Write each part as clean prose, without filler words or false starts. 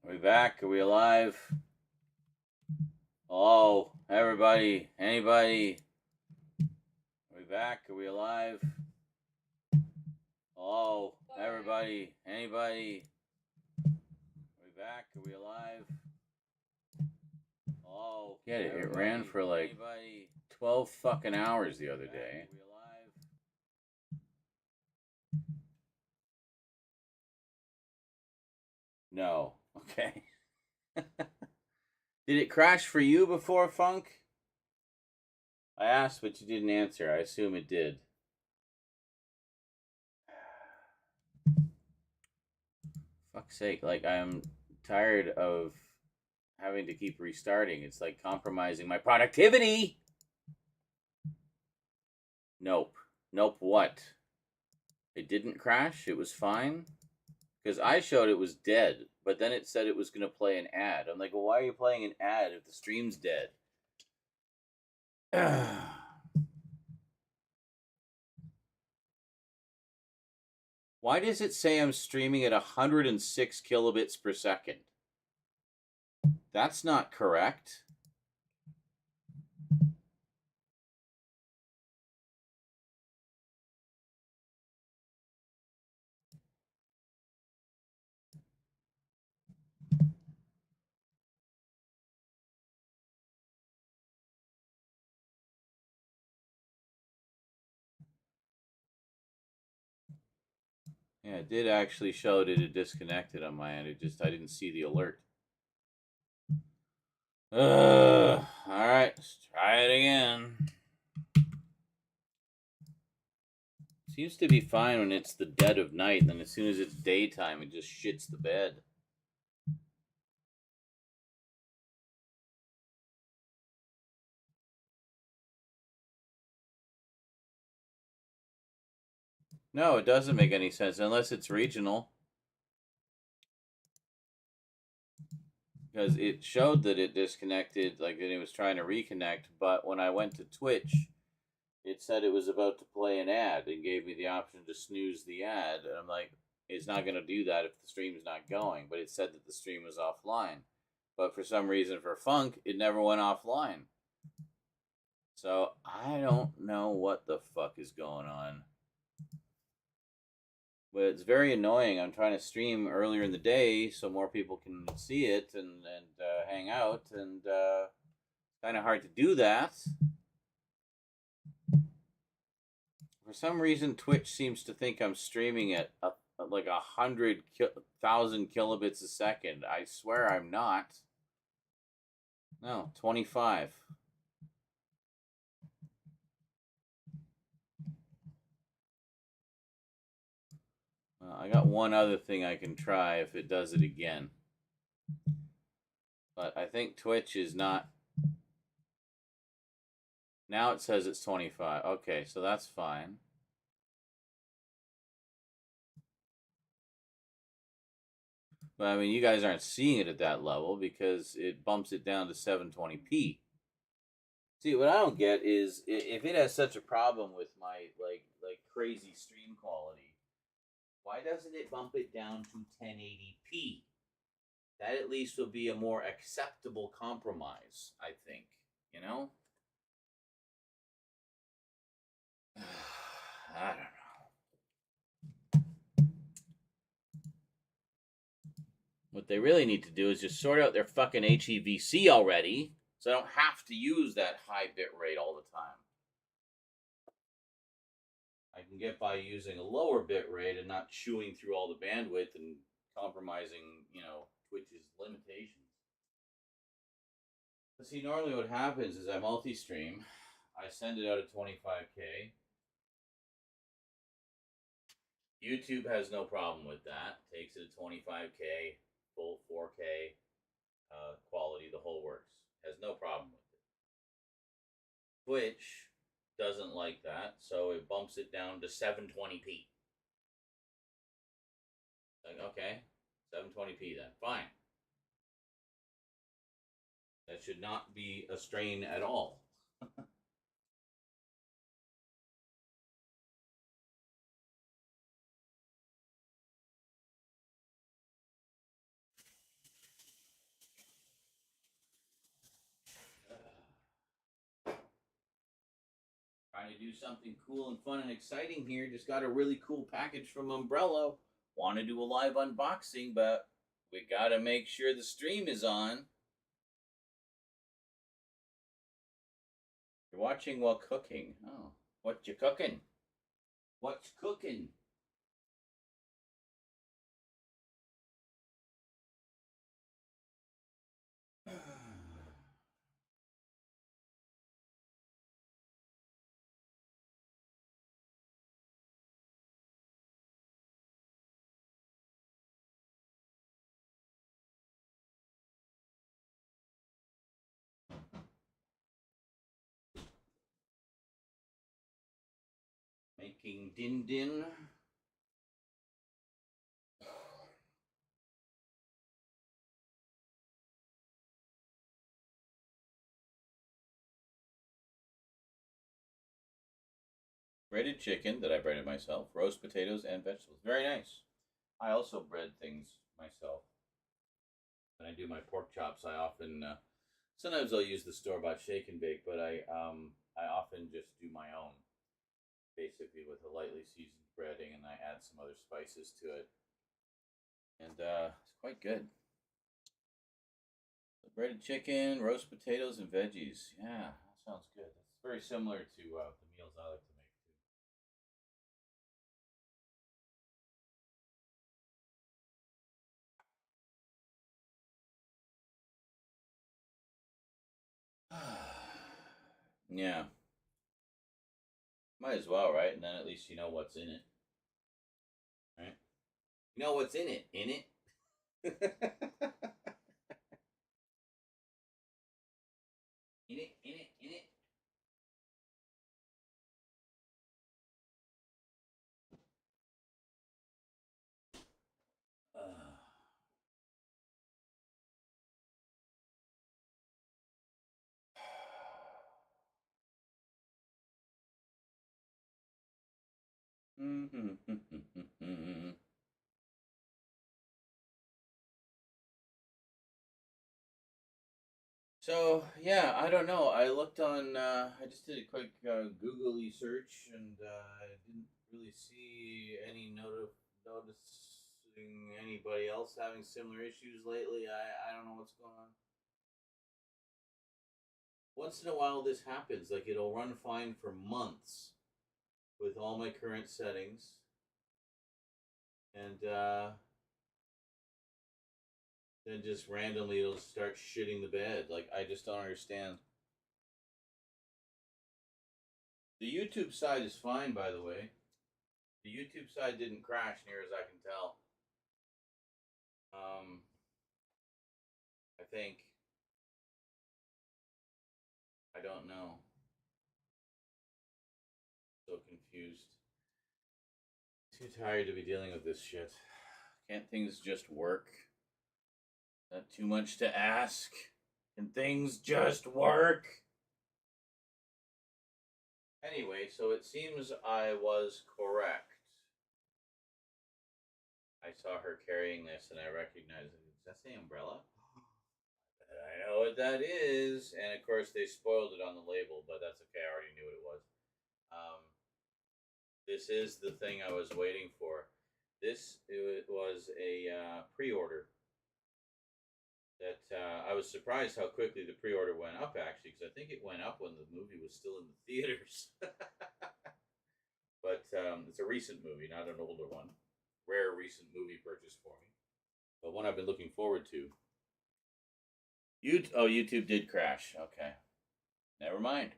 Are we back? Are we alive? Hello, everybody, anybody? Are we back? Are we alive? Hello, everybody, anybody? Are we back? Are we alive? Hello, get it? It ran for like 12 fucking hours the other day. Are we alive? No. Okay. Did it crash for you before, Funk? I asked, but you didn't answer. I assume it did. Fuck's sake, like, I'm tired of having to keep restarting. It's like compromising my productivity. Nope. Nope, what? It didn't crash? It was fine? Because I showed it was dead, but then it said it was going to play an ad. I'm like, well, why are you playing an ad if the stream's dead? Why does it say I'm streaming at 106 kilobits per second? That's not correct. Yeah, it did actually show that it disconnected on my end. It just, I didn't see the alert. All right, let's try it again. Seems to be fine when it's the dead of night, and then as soon as it's daytime, it just shits the bed. No, it doesn't make any sense unless it's regional. Because it showed that it disconnected, like that it was trying to reconnect, but when I went to Twitch, it said it was about to play an ad and gave me the option to snooze the ad. And I'm like, it's not going to do that if the stream's not going. But it said that the stream was offline. But for some reason, for Funk, it never went offline. So I don't know what the fuck is going on. But it's very annoying. I'm trying to stream earlier in the day so more people can see it and hang out, and kind of hard to do that. For some reason, Twitch seems to think I'm streaming at like 100,000 kilobits a second. I swear I'm not. No, 25. I got one other thing I can try if it does it again. But I think Twitch is not. Now it says it's 25. Okay, so that's fine. But I mean, you guys aren't seeing it at that level because it bumps it down to 720p. See, what I don't get is if it has such a problem with my like crazy stream quality, why doesn't it bump it down to 1080p? That at least would be a more acceptable compromise, I think. You know? I don't know. What they really need to do is just sort out their fucking HEVC already, so I don't have to use that high bit rate all the time. I can get by using a lower bit rate and not chewing through all the bandwidth and compromising, Twitch's limitations. But see, normally what happens is I multi-stream, I send it out at 25K, YouTube has no problem with that. Takes it to 25K, full 4K quality, the whole works. Has no problem with it. Twitch doesn't like that, so it bumps it down to 720p. Like, okay, 720p then. Fine. That should not be a strain at all. Trying to do something cool and fun and exciting here. Just got a really cool package from Umbrella. Want to do a live unboxing, but we got to make sure the stream is on. You're watching while cooking. Oh, what you cooking? What's cooking? Making din din. Breaded chicken that I breaded myself, roast potatoes, and vegetables. Very nice. I also bread things myself. When I do my pork chops, I often sometimes I'll use the store bought shake and bake, but I often just do my own, basically with a lightly seasoned breading, and I add some other spices to it, and it's quite good. So breaded chicken, roast potatoes, and veggies. Yeah, that sounds good. That's very similar to the meals I like to make too. Yeah. Might as well, right? And then at least you know what's in it. Right? You know what's in it. In it. In it, in it, in it. So yeah, I don't know. I looked on. I just did a quick googly search, and I didn't really see any noticing anybody else having similar issues lately. I don't know what's going on. Once in a while, this happens. Like it'll run fine for months with all my current settings, and then just randomly it'll start shitting the bed. Like I just don't understand. The YouTube side is fine, by the way. The YouTube side didn't crash near as I can tell. I think. I don't know. So confused. Too tired to be dealing with this shit. Can't things just work? Not too much to ask. Can things just work? Anyway, so it seems I was correct. I saw her carrying this and I recognized it. Does that say umbrella? I know what that is. And of course, they spoiled it on the label, but that's okay. I already knew what it was. This is the thing I was waiting for. It was a pre-order that I was surprised how quickly the pre-order went up, actually, because I think it went up when the movie was still in the theaters. But it's a recent movie, not an older one. Rare recent movie purchase for me, but one I've been looking forward to. YouTube did crash. Okay, never mind.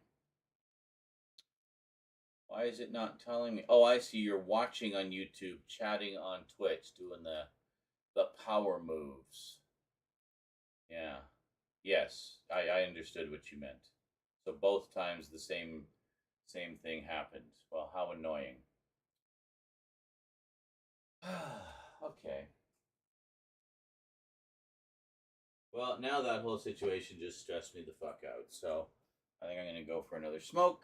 Why is it not telling me? Oh, I see. You're watching on YouTube, chatting on Twitch, doing the power moves. Yeah. Yes, I understood what you meant. So both times the same thing happened. Well, how annoying. Okay. Well, now that whole situation just stressed me the fuck out. So I think I'm gonna go for another smoke.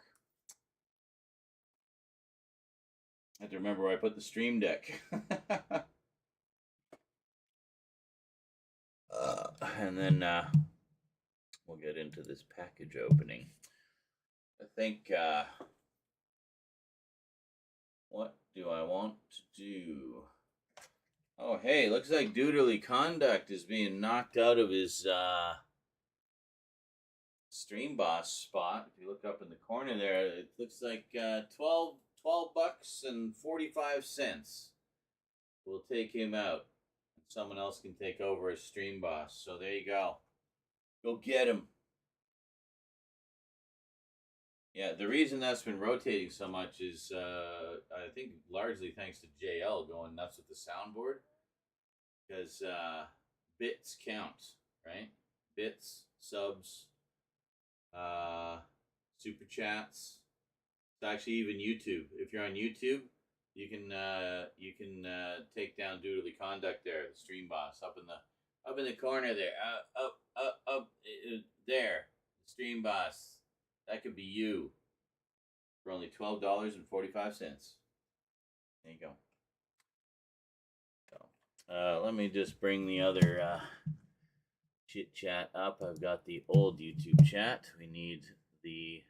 I have to remember where I put the stream deck. And then we'll get into this package opening. I think, what do I want to do? Oh, hey, looks like Doodly Conduct is being knocked out of his Stream Boss spot. If you look up in the corner there, it looks like 12 bucks and 45 cents. We'll take him out. Someone else can take over as Stream Boss. So there you go. Go get him. Yeah, the reason that's been rotating so much is, I think, largely thanks to JL going nuts with the soundboard. Because bits count, right? Bits, subs, super chats. It's actually even YouTube. If you're on YouTube, you can take down Doodly Conduct there, the Stream Boss, up in the corner there, up there, the Stream Boss. That could be you for only $12.45. There you go. So, let me just bring the other chit chat up. I've got the old YouTube chat. We need the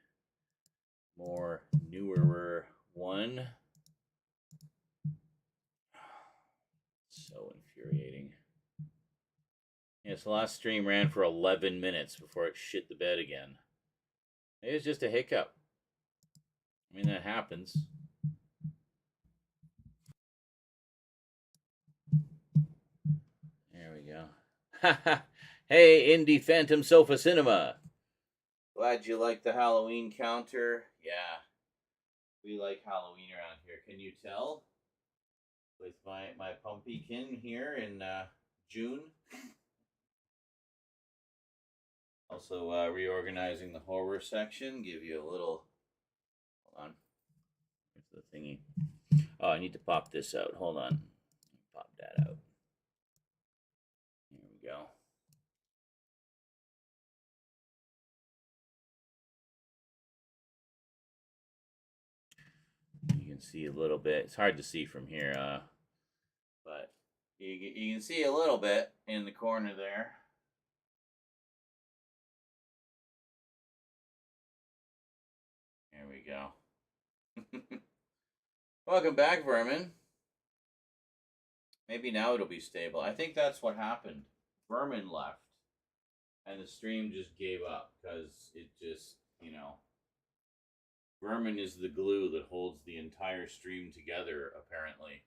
more newer one. So infuriating. Yes, the last stream ran for 11 minutes before it shit the bed again. Maybe it's just a hiccup. I mean, that happens. There we go. Hey, Indie Phantom Sofa Cinema. Glad you like the Halloween counter. Yeah, we like Halloween around here. Can you tell? With my pumpkin here in June. Also reorganizing the horror section. Give you a little. Hold on. Where's the thingy? Oh, I need to pop this out. Hold on. Pop that out. Here we go. You can see a little bit. It's hard to see from here, but you can see a little bit in the corner there. There we go. Welcome back, Vermin. Maybe now it'll be stable. I think that's what happened. Vermin left, and the stream just gave up because it just, Vermin is the glue that holds the entire stream together, apparently.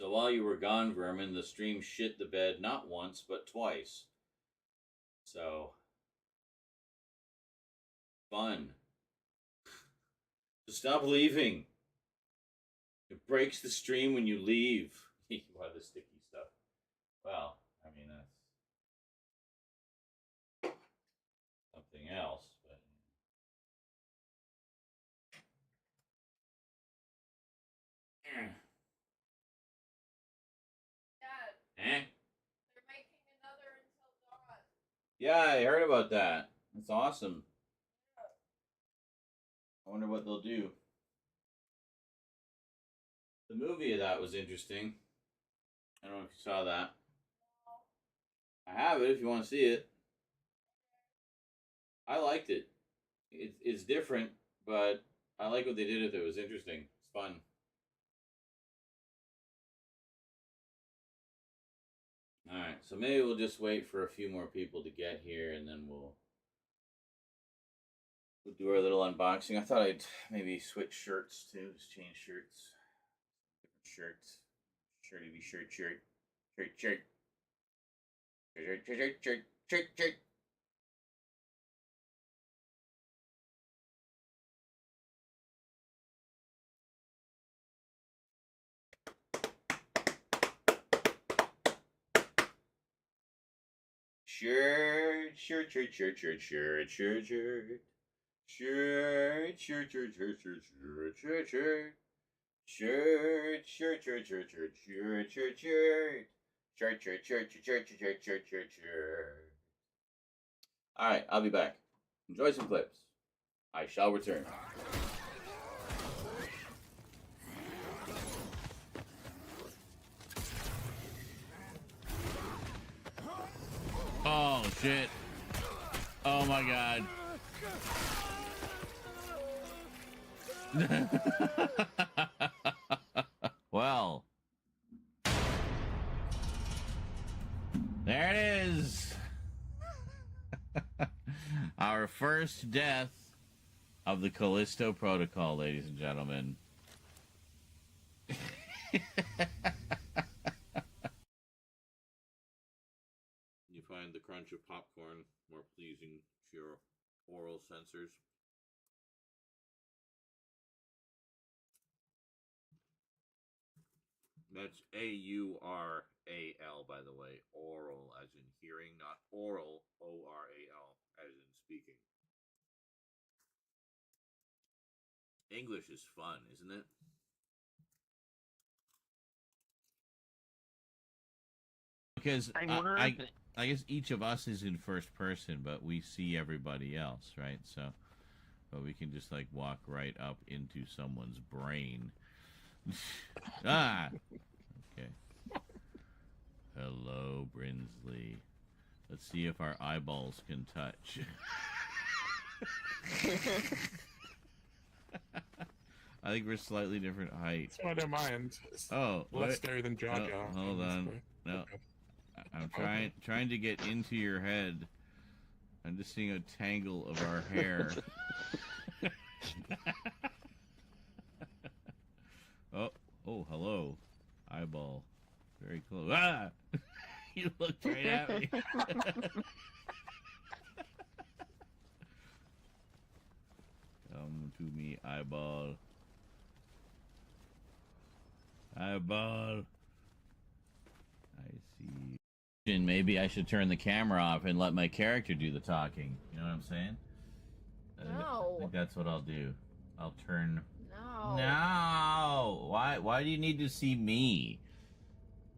So while you were gone, Vermin, the stream shit the bed not once, but twice. So, fun. So stop leaving. It breaks the stream when you leave. Why the sticky stuff? Well, I mean, that's something else. But Dad, eh? they're making another until dawn. Yeah, I heard about that. That's awesome. I wonder what they'll do. The movie of that was interesting. I don't know if you saw that. I have it if you want to see it. I liked it. It's different, but I like what they did with it. It was interesting. It's fun. All right, so maybe we'll just wait for a few more people to get here, and then we'll do our little unboxing. I thought I'd maybe switch shirts too. Just change shirts. Different shirts. Shirty shirt. Shirt. Shirt. Shirt. Shirt. Shirt, shirt, shirt, shirt, shirt, shirt, shirt, shirt. Shirt, shirt, shirt, shirt, shirt, shirt, shirt, shirt. Shirt, shirt, shirt, shirt, shirt, shirt, shirt, shirt. Shirt, shirt, shirt, shirt, shirt, shirt, shirt, shirt, shirt. All right, I'll be back. Enjoy some clips. I shall return. Oh, shit. Oh, my God. Well. There it is. Our first death of the Callisto Protocol, ladies and gentlemen. You find the crunch of popcorn more pleasing to your oral sensors? That's AURAL, by the way. Oral, as in hearing, not oral, ORAL, as in speaking. English is fun, isn't it? Because I guess each of us is in first person, but we see everybody else, right? So, but we can just like walk right up into someone's brain. Ah, okay. Hello, Brinsley. Let's see if our eyeballs can touch. I think we're slightly different height. So I don't mind. It's Oh, less scary than Jar Jar. Oh, hold on. No, I'm trying to get into your head. I'm just seeing a tangle of our hair. Oh, hello, eyeball, very close. Ah, you looked right at me. Come to me, eyeball. Eyeball. I see. Maybe I should turn the camera off and let my character do the talking. You know what I'm saying? I think that's what I'll do. I'll turn. No. Why do you need to see me?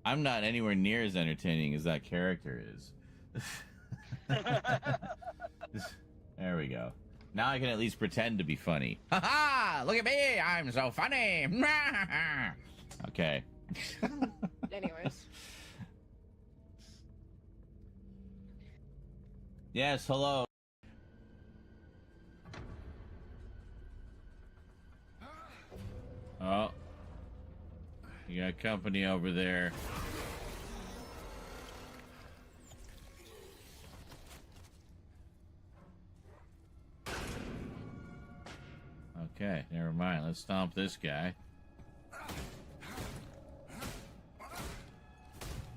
I'm not anywhere near as entertaining as that character is. There we go. Now I can at least pretend to be funny. Ha ha! Look at me! I'm so funny! Okay. Anyways. Yes, hello. Oh. You got company over there. Okay, never mind. Let's stomp this guy.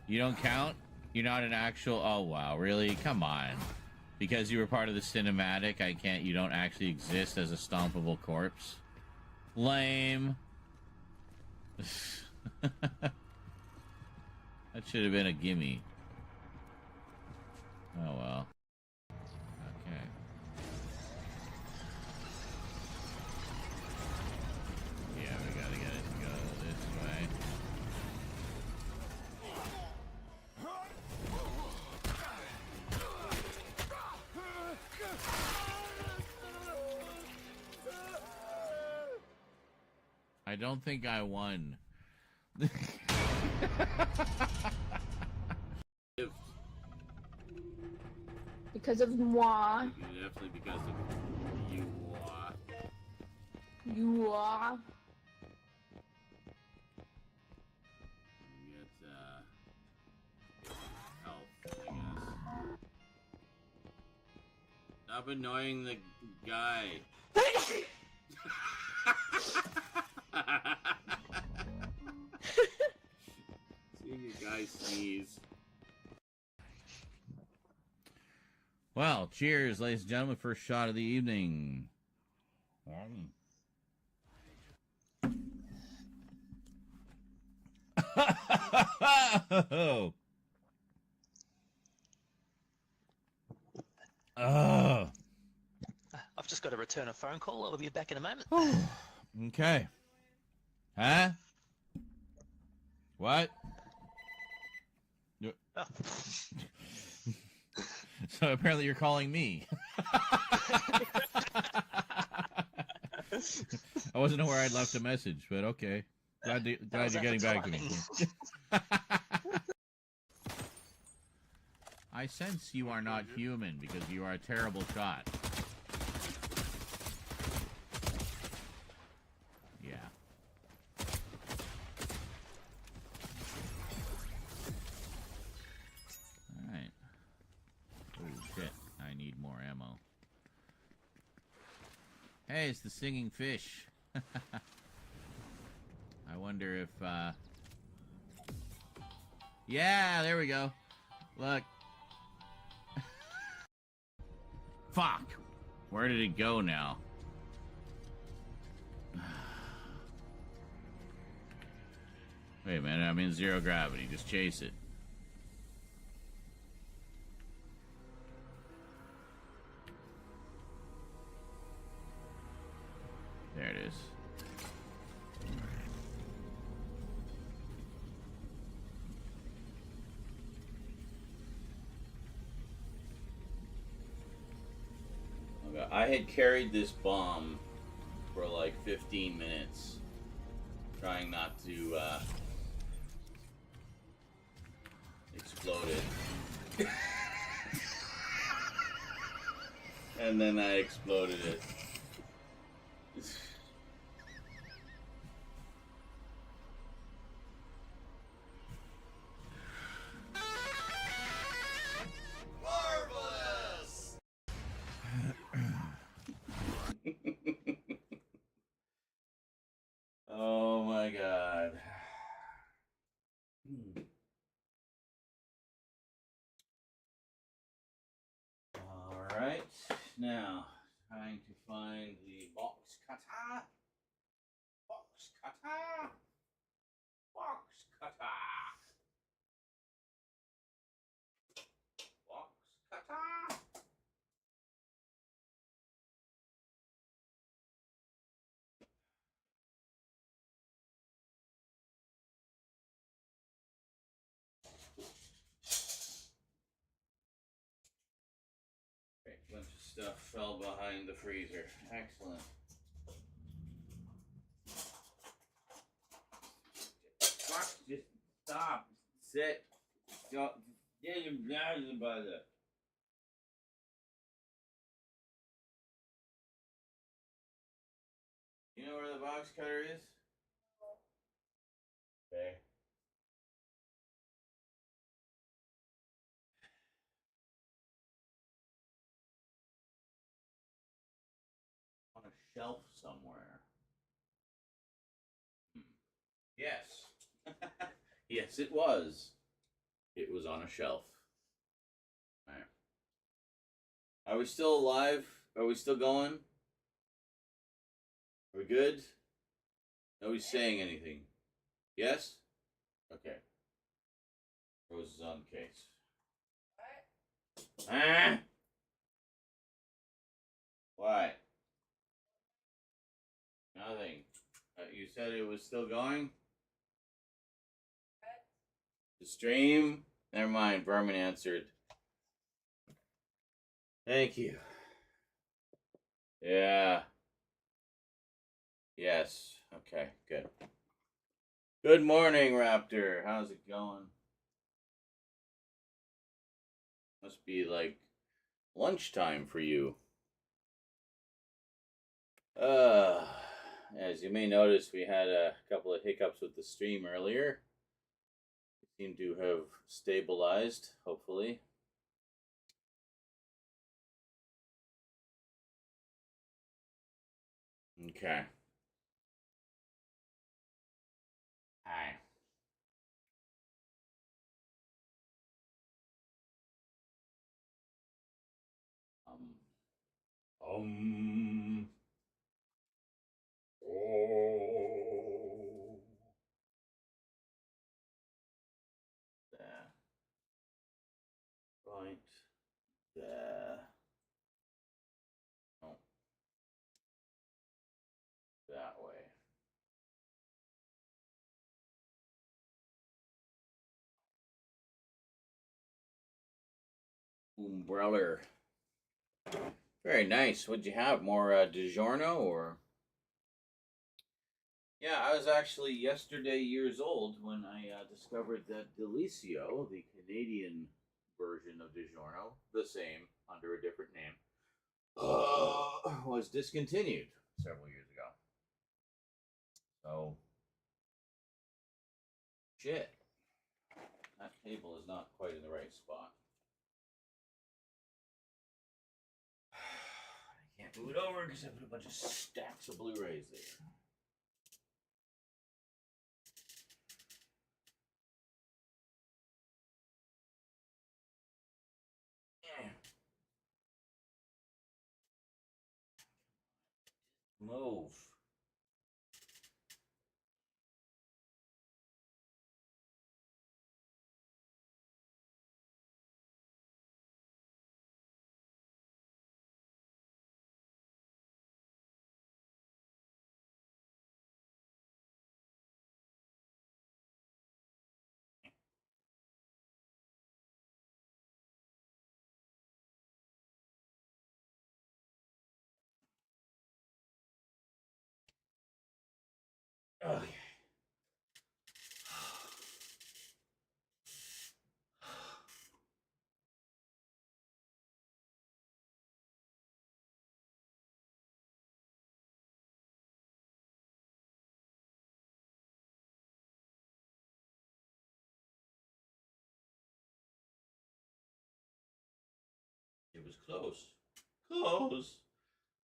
You don't count? You're not an actual... Oh, wow. Really? Come on. Because you were part of the cinematic, you don't actually exist as a stompable corpse? Lame. That should have been a gimme. Oh, well. Okay. Yeah, we gotta get it to go this way. I don't think I won. Because of moi. Definitely because of you. You are. Get health, I guess. Stop annoying the guy. Seeing a guy sneeze. Well, cheers, ladies and gentlemen. First shot of the evening. Oh. I've just got to return a phone call. I'll be back in a moment. Okay. Huh? What? Oh. So apparently you're calling me. I wasn't aware I'd left a message, but okay. Glad you're getting back to me. I sense you are not human because you are a terrible shot. Yeah. Alright. Oh shit, I need more ammo. Hey, it's the singing fish. I wonder if, yeah, there we go. Look. Fuck! Where did it go now? Wait a minute, I'm in zero gravity. Just chase it. There it is. Okay, I had carried this bomb for like 15 minutes, trying not to explode it. And then I exploded it. Marvelous! Oh my god. Alright, now trying to find the box cutter. Box cutter. Box cutter. Box cutter. Okay, a bunch of stuff fell behind the freezer. Excellent. Fuck, just stop. Sit. Don't get embarrassed about it. You know where the box cutter is? Okay. On a shelf somewhere. Yes. Yes, it was. It was on a shelf. Alright. Are we still alive? Are we still going? Are we good? Nobody's saying anything. Yes? Okay. Rose is on the case. What? Ah! What? Nothing. You said it was still going? The stream? Never mind. Berman answered. Thank you. Yeah. Yes. Okay, good. Good morning, Raptor. How's it going? Must be like lunchtime for you. As you may notice, we had a couple of hiccups with the stream earlier. We seem to have stabilized, hopefully. Okay. Hi. Um. Oh. There. Right. There. Umbrella. Very nice. What'd you have? More DiGiorno or? Yeah, I was actually yesterday years old when I discovered that Delicio, the Canadian version of DiGiorno, the same under a different name, was discontinued several years ago. So, shit. That table is not quite in the right spot. I can't move it over because I put a bunch of stacks of Blu-rays there. Move. Okay. It was close. Close.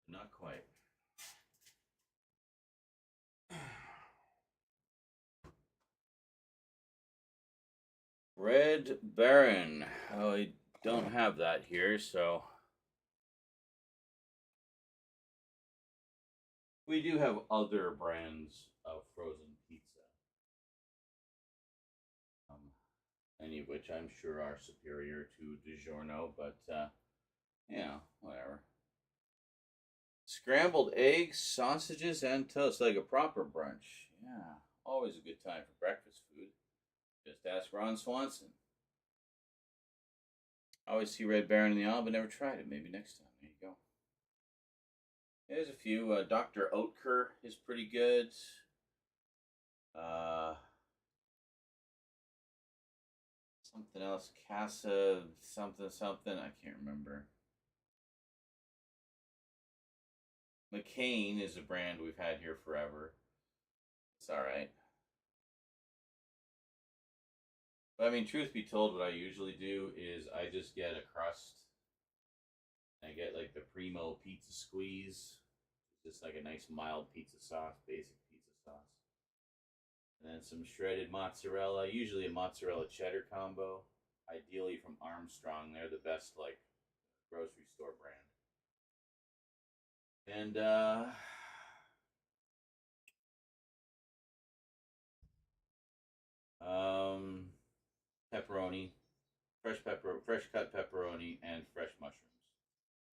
Not quite. Red Baron. Oh, I don't have that here, so. We do have other brands of frozen pizza. Any of which I'm sure are superior to DiGiorno, but yeah, whatever. Scrambled eggs, sausages, and toast, like a proper brunch. Yeah, always a good time for breakfast food. Just ask Ron Swanson. I always see Red Baron in the aisle, but never tried it. Maybe next time. There you go. There's a few. Dr. Oetker is pretty good. Something else. Casa something something. I can't remember. McCain is a brand we've had here forever. It's all right. But I mean, truth be told, what I usually do is I just get a crust. I get like the Primo pizza squeeze, just like a nice mild pizza sauce, basic pizza sauce. And then some shredded mozzarella, usually a mozzarella cheddar combo, ideally from Armstrong. They're the best, like, grocery store brand. And pepperoni, fresh cut pepperoni, and fresh mushrooms.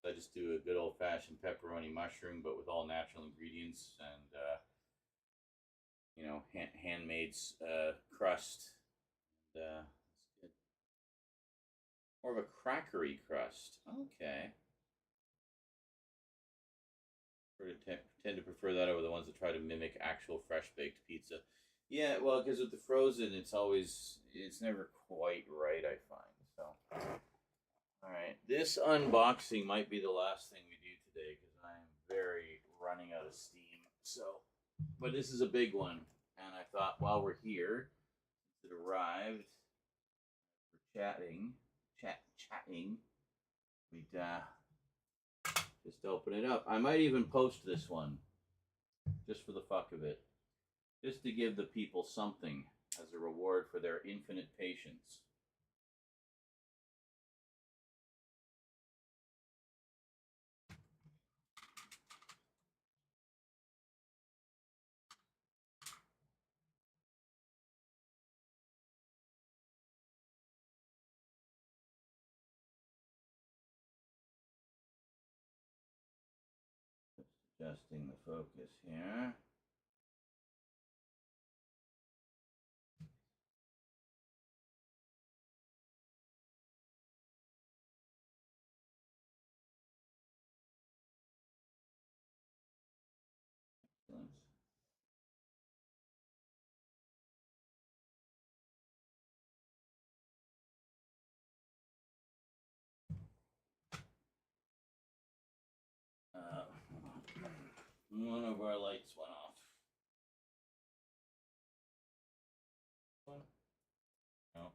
So I just do a good old fashioned pepperoni mushroom, but with all natural ingredients and handmade crust. And, it's good. More of a crackery crust. Okay. Tend to prefer that over the ones that try to mimic actual fresh baked pizza. Yeah, well, because with the frozen, it's never quite right, I find. So, all right, this unboxing might be the last thing we do today because I am very running out of steam. So, but this is a big one, and I thought while we're here, it arrived, we're chatting, we'd just open it up. I might even post this one just for the fuck of it. Just to give the people something as a reward for their infinite patience. Adjusting the focus here. One of our lights went off. No.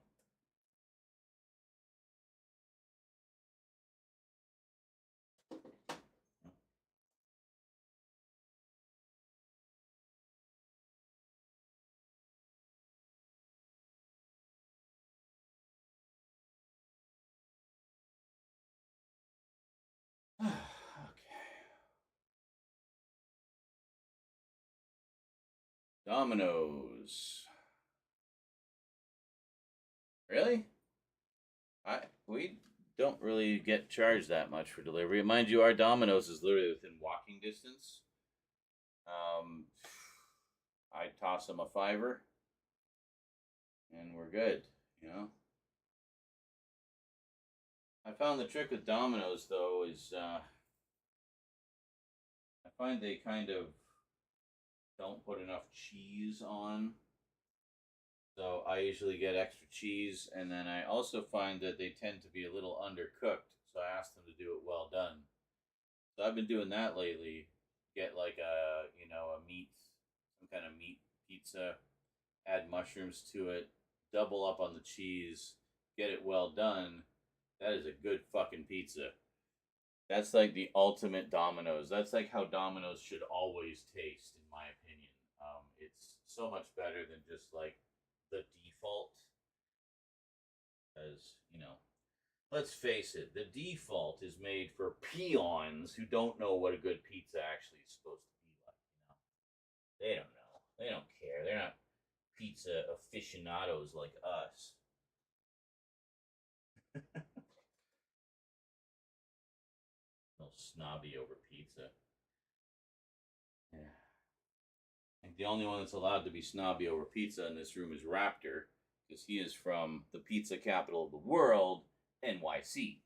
Okay. Domino's. Really? We don't really get charged that much for delivery. Mind you, our Domino's is literally within walking distance. I toss them a $5, and we're good. You know. I found the trick with Domino's though is I find they kind of don't put enough cheese on. So I usually get extra cheese, and then I also find that they tend to be a little undercooked. So I ask them to do it well done. So I've been doing that lately. Get like a meat, some kind of meat pizza, add mushrooms to it, double up on the cheese, get it well done. That is a good fucking pizza. That's like the ultimate Domino's. That's like how Domino's should always taste, in my opinion. It's so much better than just like the default. As let's face it, the default is made for peons who don't know what a good pizza actually is supposed to be like. They don't know. They don't care. They're not pizza aficionados like us. No snobby over pizza. Yeah. I think the only one that's allowed to be snobby over pizza in this room is Raptor, because he is from the pizza capital of the world, NYC.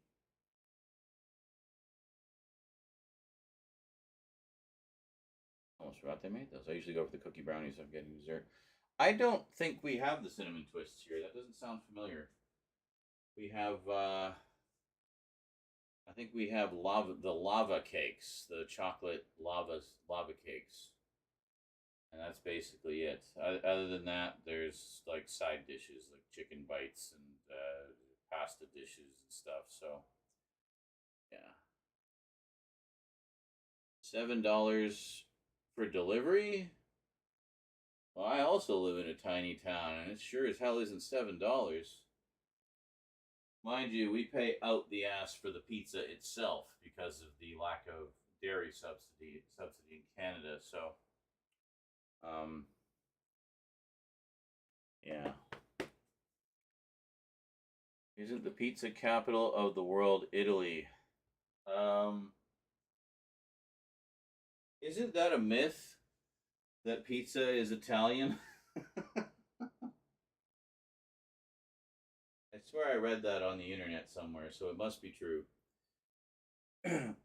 Almost forgot they made those. I usually go for the cookie brownies. I'm getting dessert. I don't think we have the cinnamon twists here. That doesn't sound familiar. We have, I think we have the lava cakes, the chocolate lava cakes. And that's basically it. Other than that, there's like side dishes, like chicken bites and pasta dishes and stuff. So, yeah, $7 for delivery. Well, I also live in a tiny town, and it sure as hell isn't $7. Mind you, we pay out the ass for the pizza itself because of the lack of dairy subsidy in Canada. So, yeah. Isn't the pizza capital of the world Italy? Isn't that a myth that pizza is Italian? I swear I read that on the internet somewhere, so it must be true.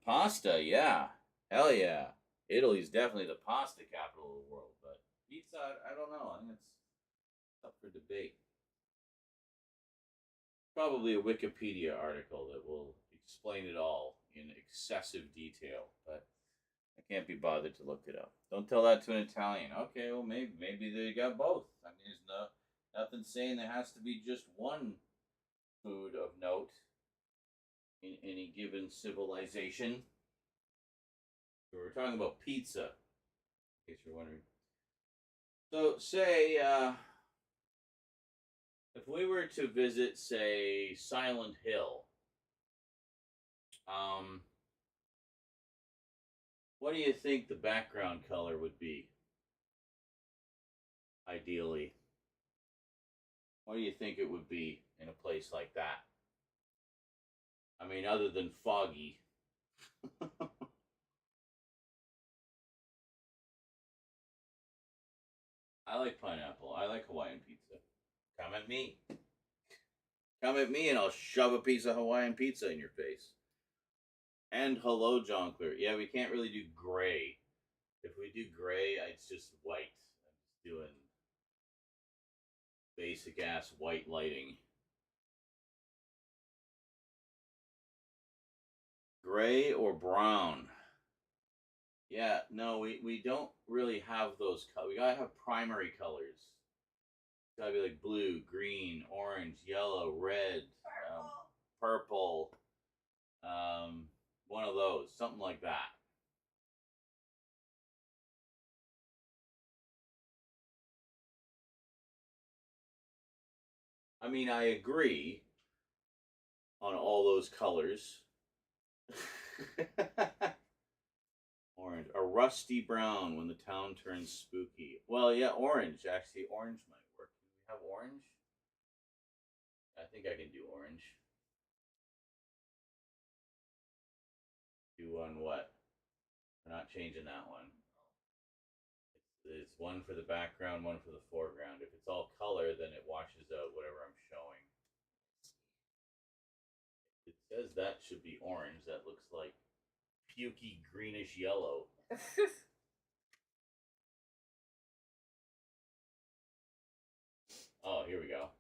Pasta, yeah. Hell yeah. Italy's definitely the pasta capital of the world, but pizza, I don't know. I think it's up for debate. Probably a Wikipedia article that will explain it all in excessive detail, but I can't be bothered to look it up. Don't tell that to an Italian. Okay, well maybe they got both. I mean, there's nothing saying there has to be just one food of note in any given civilization. So we're talking about pizza, in case you're wondering. So say if we were to visit, say, Silent Hill, what do you think the background color would be? Ideally, what do you think it would be in a place like that? I mean, other than foggy. I like pineapple. I like Hawaiian pizza. Come at me. Come at me and I'll shove a piece of Hawaiian pizza in your face. And hello, Jonkler. Yeah, we can't really do gray. If we do gray, it's just white. I'm just doing basic ass white lighting. Gray or brown? Yeah, no, we don't really have those colors. We gotta have primary colors. It's gotta be like blue, green, orange, yellow, red, purple, one of those, something like that. I mean, I agree on all those colors. Orange, a rusty brown when the town turns spooky. Well, yeah, orange. Actually, orange might work. Do we have orange? I think I can do orange. Do one what? We're not changing that one. It's one for the background, one for the foreground. If it's all color, then it washes out whatever I'm showing. It says that should be orange. That looks like pukey greenish yellow. Oh, here we go.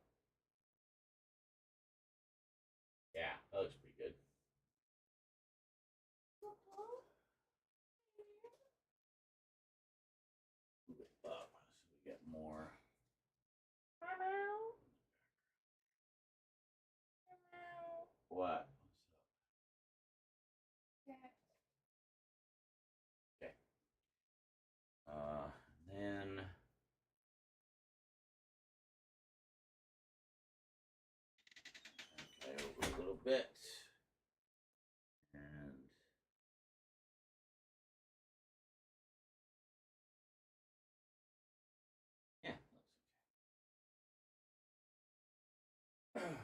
Yeah, that looks pretty good. Move it up so we get more. What? Okay. Then okay, over a little bit, and yeah, that's okay.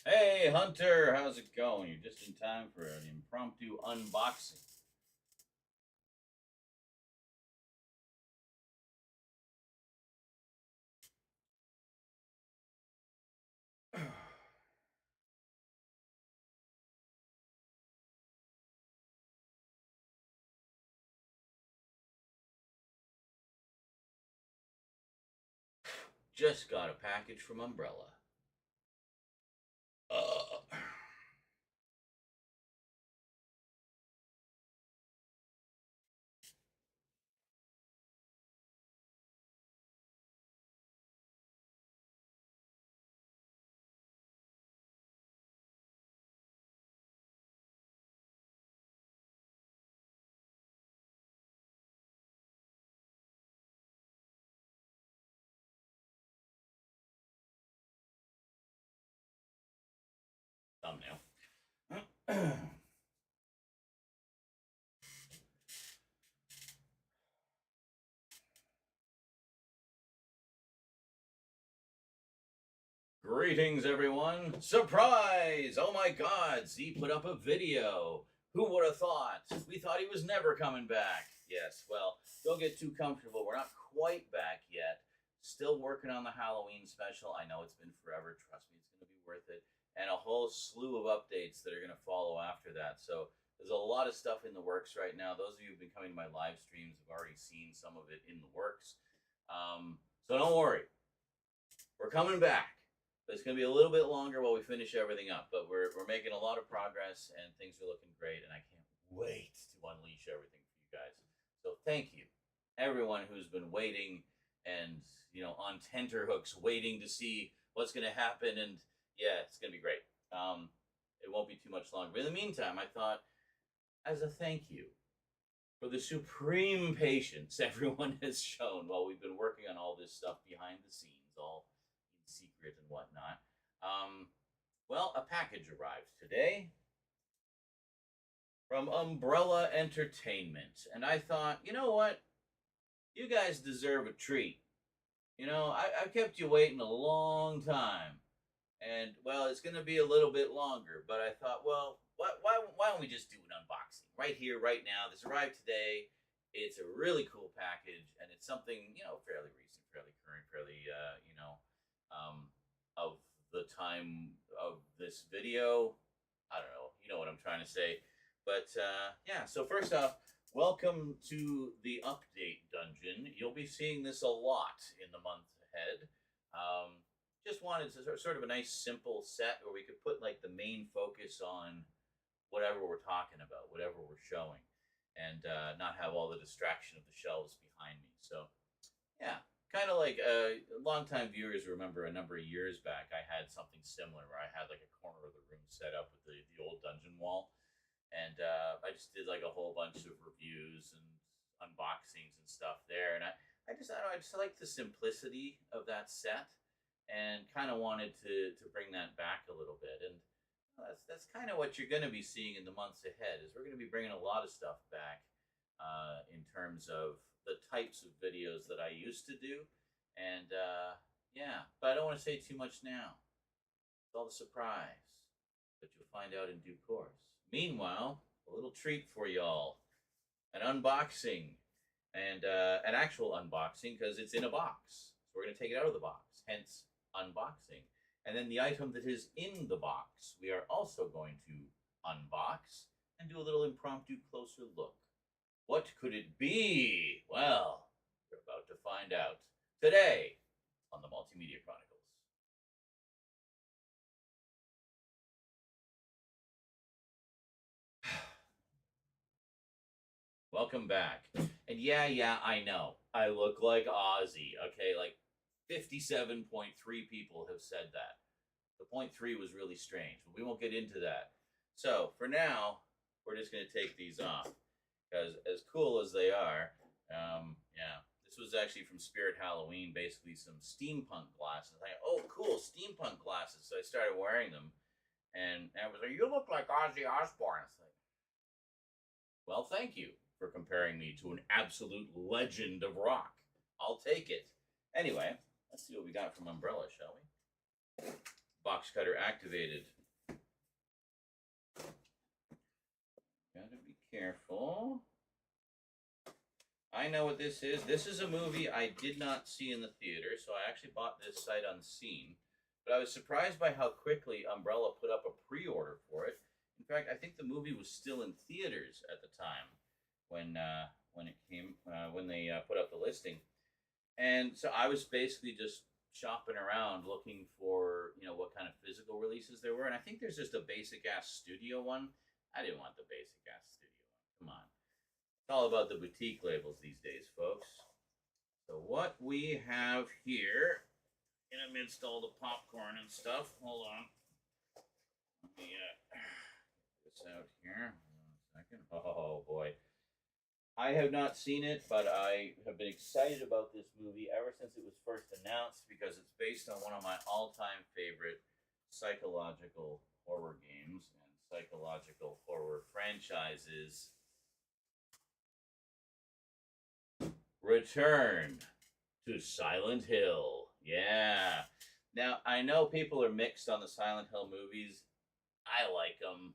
Hey, Hunter, how's it going? You're just in time for an impromptu unboxing. Just got a package from Umbrella. Thumbnail. Greetings, everyone. Surprise! Oh my god, Z put up a video. Who would have thought? We thought he was never coming back. Yes, well, don't get too comfortable. We're not quite back yet. Still working on the Halloween special. I know it's been forever. Trust me, it's going to be worth it. And a whole slew of updates that are going to follow after that. So there's a lot of stuff in the works right now. Those of you who've been coming to my live streams have already seen some of it in the works. So don't worry. We're coming back. But it's going to be a little bit longer while we finish everything up. But we're making a lot of progress, and things are looking great. And I can't wait to unleash everything for you guys. So thank you, everyone who's been waiting and, you know, on tenterhooks, waiting to see what's going to happen. And yeah, it's going to be great. It won't be too much longer. But in the meantime, I thought, as a thank you for the supreme patience everyone has shown while we've been working on all this stuff behind the scenes, all in secret and whatnot. Well, a package arrived today from Umbrella Entertainment. And I thought, you know what? You guys deserve a treat. You know, I've kept you waiting a long time. And, well, it's going to be a little bit longer. But I thought, well, why don't we just do an unboxing right here, right now? This arrived today. It's a really cool package. And it's something, you know, fairly recent, fairly current, fairly, of the time of this video. I don't know. You know what I'm trying to say. But, yeah. So first off, welcome to the update dungeon. You'll be seeing this a lot in the months ahead. Just wanted to sort of a nice simple set where we could put like the main focus on whatever we're talking about, whatever we're showing, and not have all the distraction of the shelves behind me. So, yeah, kind of like longtime viewers remember a number of years back, I had something similar where I had like a corner of the room set up with the old dungeon wall, and I just did like a whole bunch of reviews and unboxings and stuff there, and I just I don't know, I just like the simplicity of that set, and kind of wanted to bring that back a little bit, and that's kind of what you're going to be seeing in the months ahead. Is we're going to be bringing a lot of stuff back in terms of the types of videos that I used to do, and yeah, but I don't want to say too much now. It's all the surprise, but you'll find out in due course. Meanwhile, a little treat for y'all: an unboxing, and an actual unboxing because it's in a box. So we're going to take it out of the box, hence unboxing. And then the item that is in the box, we are also going to unbox and do a little impromptu closer look. What could it be? Well, you're about to find out today on the Multimedia Chronicles. Welcome back. And yeah, I know. I look like Ozzy. Okay, like 57.3 people have said that. The 0.3 was really strange, but we won't get into that. So for now, we're just going to take these off because as cool as they are, yeah, this was actually from Spirit Halloween, basically some steampunk glasses. Oh, cool, steampunk glasses. So I started wearing them, and I was like, you look like Ozzy Osbourne. It's like, well, thank you for comparing me to an absolute legend of rock. I'll take it. Anyway, let's see what we got from Umbrella, shall we? Box cutter activated. Gotta be careful. I know what this is. This is a movie I did not see in the theater, so I actually bought this sight unseen. But I was surprised by how quickly Umbrella put up a pre-order for it. In fact, I think the movie was still in theaters at the time when it came when they put up the listing, and so I was basically just shopping around looking for what kind of physical releases there were, and I think there's just a basic ass studio one. I didn't want the basic ass studio one. Come on, it's all about the boutique labels these days, folks. So what we have here, in amidst all the popcorn and stuff, hold on. Let me get this out here. 1 second. Oh boy. I have not seen it, but I have been excited about this movie ever since it was first announced because it's based on one of my all-time favorite psychological horror games and psychological horror franchises. Return to Silent Hill. Yeah. Now, I know people are mixed on the Silent Hill movies. I like them.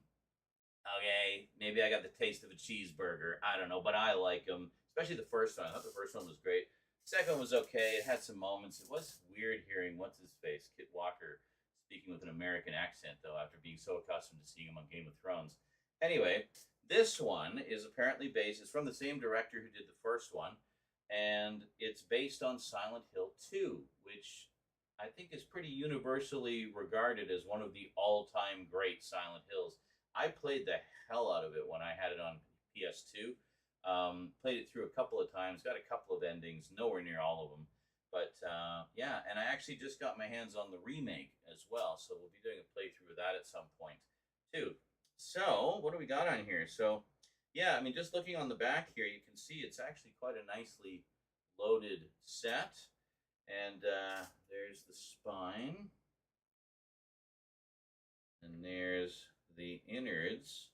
Okay, maybe I got the taste of a cheeseburger. I don't know, but I like them. Especially the first one. I thought the first one was great. The second one was okay. It had some moments. It was weird hearing what's-his-face, Kit Walker, speaking with an American accent, though, after being so accustomed to seeing him on Game of Thrones. Anyway, this one is apparently based, it's from the same director who did the first one, and it's based on Silent Hill 2, which I think is pretty universally regarded as one of the all-time great Silent Hills. I played the hell out of it when I had it on PS2. Played it through a couple of times, got a couple of endings, nowhere near all of them. But yeah, and I actually just got my hands on the remake as well, so we'll be doing a playthrough of that at some point too. So, what do we got on here? So, yeah, I mean, just looking on the back here, you can see it's actually quite a nicely loaded set. And there's the spine. And there's the innards.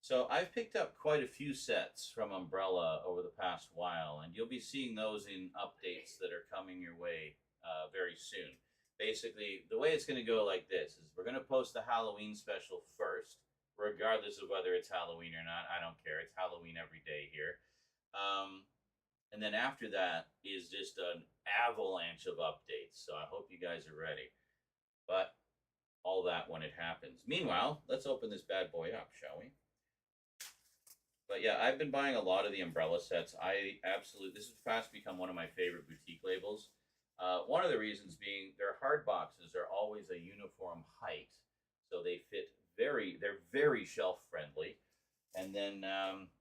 So I've picked up quite a few sets from Umbrella over the past while, and you'll be seeing those in updates that are coming your way very soon. Basically, the way it's going to go like this is we're going to post the Halloween special first, regardless of whether it's Halloween or not. I don't care. It's Halloween every day here. And then after that is just an avalanche of updates. So I hope you guys are ready. But all that when it happens. Meanwhile, let's open this bad boy up, shall we? But yeah, I've been buying a lot of the umbrella sets. This has fast become one of my favorite boutique labels. One of the reasons being their hard boxes are always a uniform height, so they're very shelf friendly, and then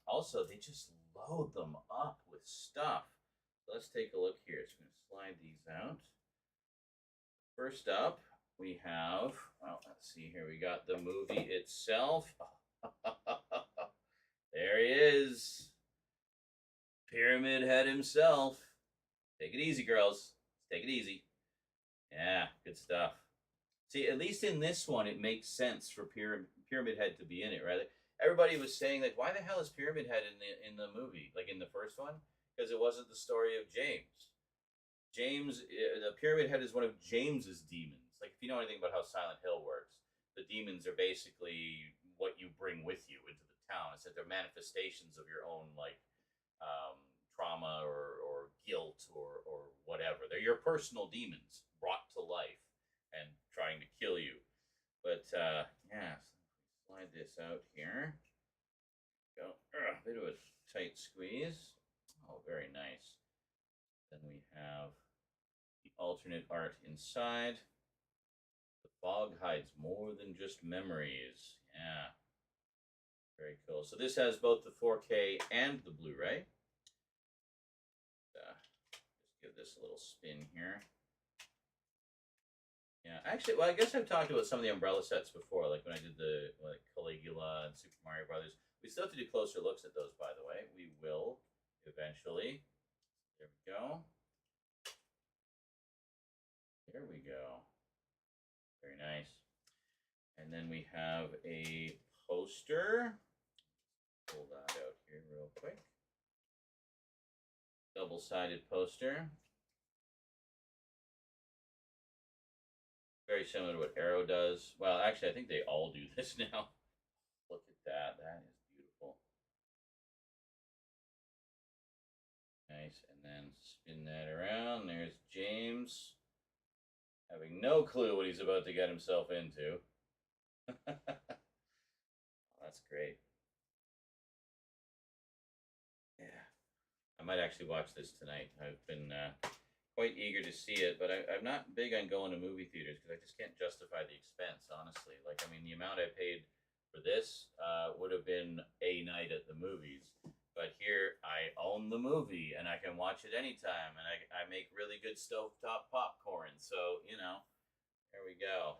also they just load them up with stuff. So let's take a look here. So I'm going to slide these out. First up, we have, well, let's see here. We got the movie itself. There he is. Pyramid Head himself. Take it easy, girls. Take it easy. Yeah, good stuff. See, at least in this one, it makes sense for Pyramid Head to be in it, right? Everybody was saying, like, why the hell is Pyramid Head in the movie, like in the first one? Because it wasn't the story of James. The Pyramid Head is one of James's demons. Like, if you know anything about how Silent Hill works, the demons are basically what you bring with you into the town. It's that they're manifestations of your own, like, trauma or guilt or whatever. They're your personal demons brought to life and trying to kill you. But yeah, so slide this out here. Go. A bit of a tight squeeze. Oh, very nice. Then we have the alternate art inside. The fog hides more than just memories. Yeah. Very cool. So this has both the 4K and the Blu-ray. Just give this a little spin here. Yeah, actually, well, I guess I've talked about some of the umbrella sets before, like when I did the Caligula and Super Mario Brothers. We still have to do closer looks at those, by the way. We will eventually. There we go. There we go. Very nice. And then we have a poster. Pull that out here real quick. Double-sided poster. Very similar to what Arrow does. Well, actually, I think they all do this now. Look at that. That is beautiful. Nice. And then spin that around. There's James, having no clue what he's about to get himself into. That's great. Yeah. I might actually watch this tonight. I've been quite eager to see it, but I'm not big on going to movie theaters because I just can't justify the expense, honestly. Like, I mean, the amount I paid for this would have been a night at the movies. But here, I own the movie, and I can watch it anytime, and I make really good stovetop popcorn. So, you know, there we go.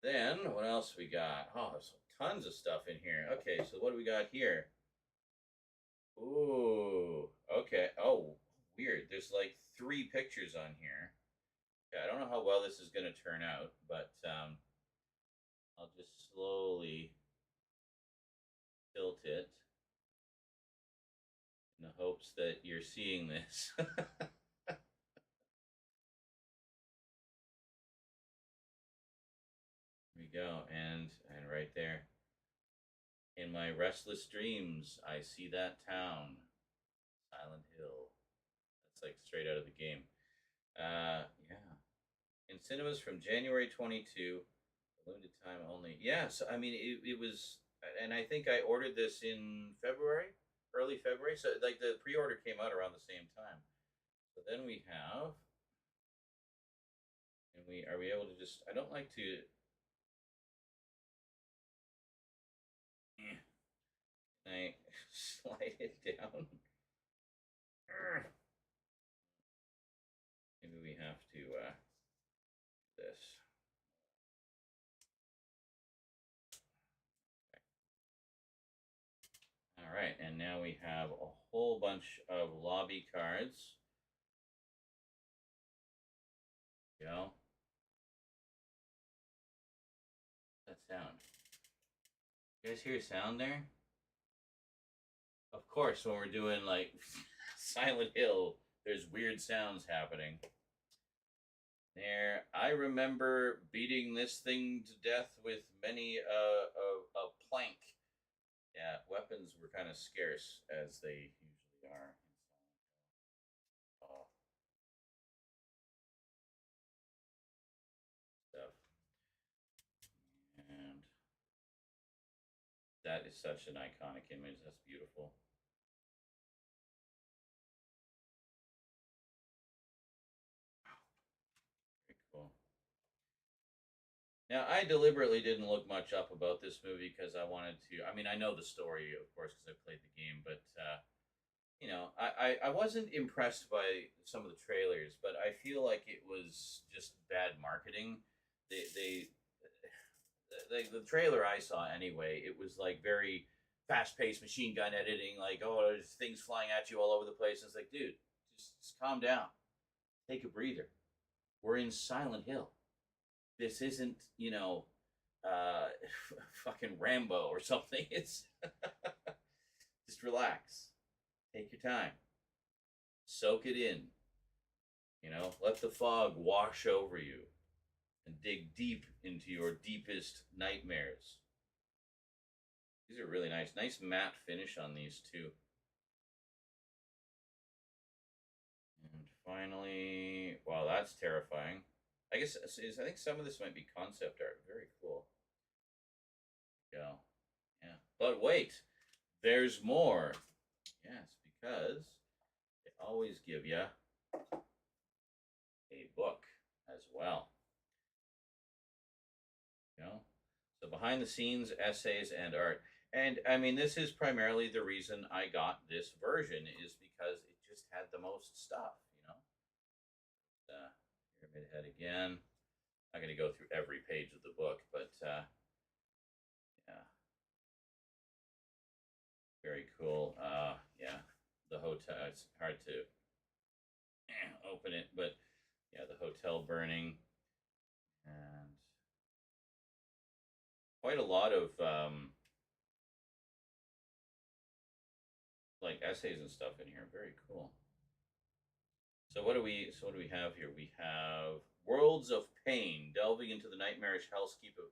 Then, what else we got? Oh, there's tons of stuff in here. Okay, so what do we got here? Ooh, okay. Oh, weird. There's like 3 pictures on here. Okay, I don't know how well this is going to turn out, but I'll just slowly tilt it in the hopes that you're seeing this. There we go, and right there. In my restless dreams, I see that town, Silent Hill. That's like straight out of the game. Yeah. In cinemas from January 22, limited time only. Yes, I mean it was, and I think I ordered this in February, early February. So like the pre-order came out around the same time. So then we have, and are we able to just? I don't like to. Can I slide it down? Maybe we have to this. All right, and now we have a whole bunch of lobby cards. Go. That sound. You guys hear sound there? Of course, when we're doing like Silent Hill, there's weird sounds happening. There, I remember beating this thing to death with many a plank. Yeah, weapons were kind of scarce, as they usually are. Oh. Stuff. And that is such an iconic image. That's beautiful. Very cool. Now, I deliberately didn't look much up about this movie because I wanted to. I mean, I know the story, of course, because I played the game, but I wasn't impressed by some of the trailers, but I feel like it was just bad marketing. The trailer I saw anyway, it was like very fast paced machine gun editing, like, oh, there's things flying at you all over the place. It's like, dude, just calm down, take a breather. We're in Silent Hill. This isn't, fucking Rambo or something. It's just relax, take your time, soak it in. Let the fog wash over you and dig deep into your deepest nightmares. These are really nice. Nice matte finish on these too. And finally, wow, that's terrifying. I think some of this might be concept art. Very cool. Go. Yeah. But wait, there's more. Yes, because they always give you a book as well. So behind the scenes, essays, and art. And I mean, this is primarily the reason I got this version, is because it just had the most stuff, Pyramid Head again. I'm not going to go through every page of the book, but yeah. Very cool. Yeah, the hotel, it's hard to open it, but yeah, the hotel burning. And quite a lot of like essays and stuff in here. Very cool. So what do we have here? We have Worlds of Pain, delving into the nightmarish hellscape of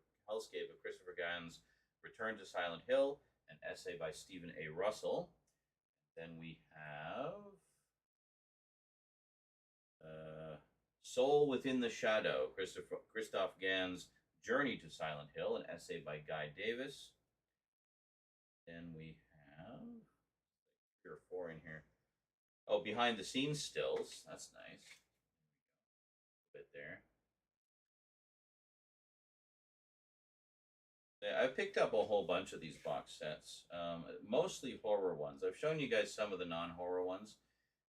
Christopher Gann's Return to Silent Hill, an essay by Stephen A. Russell. Then we have Soul Within the Shadow, Christoph Gann's Journey to Silent Hill, an essay by Guy Davis. Then we have 3 or 4 in here. Oh, behind the scenes stills. That's nice. A bit there. Yeah, I've picked up a whole bunch of these box sets, mostly horror ones. I've shown you guys some of the non-horror ones.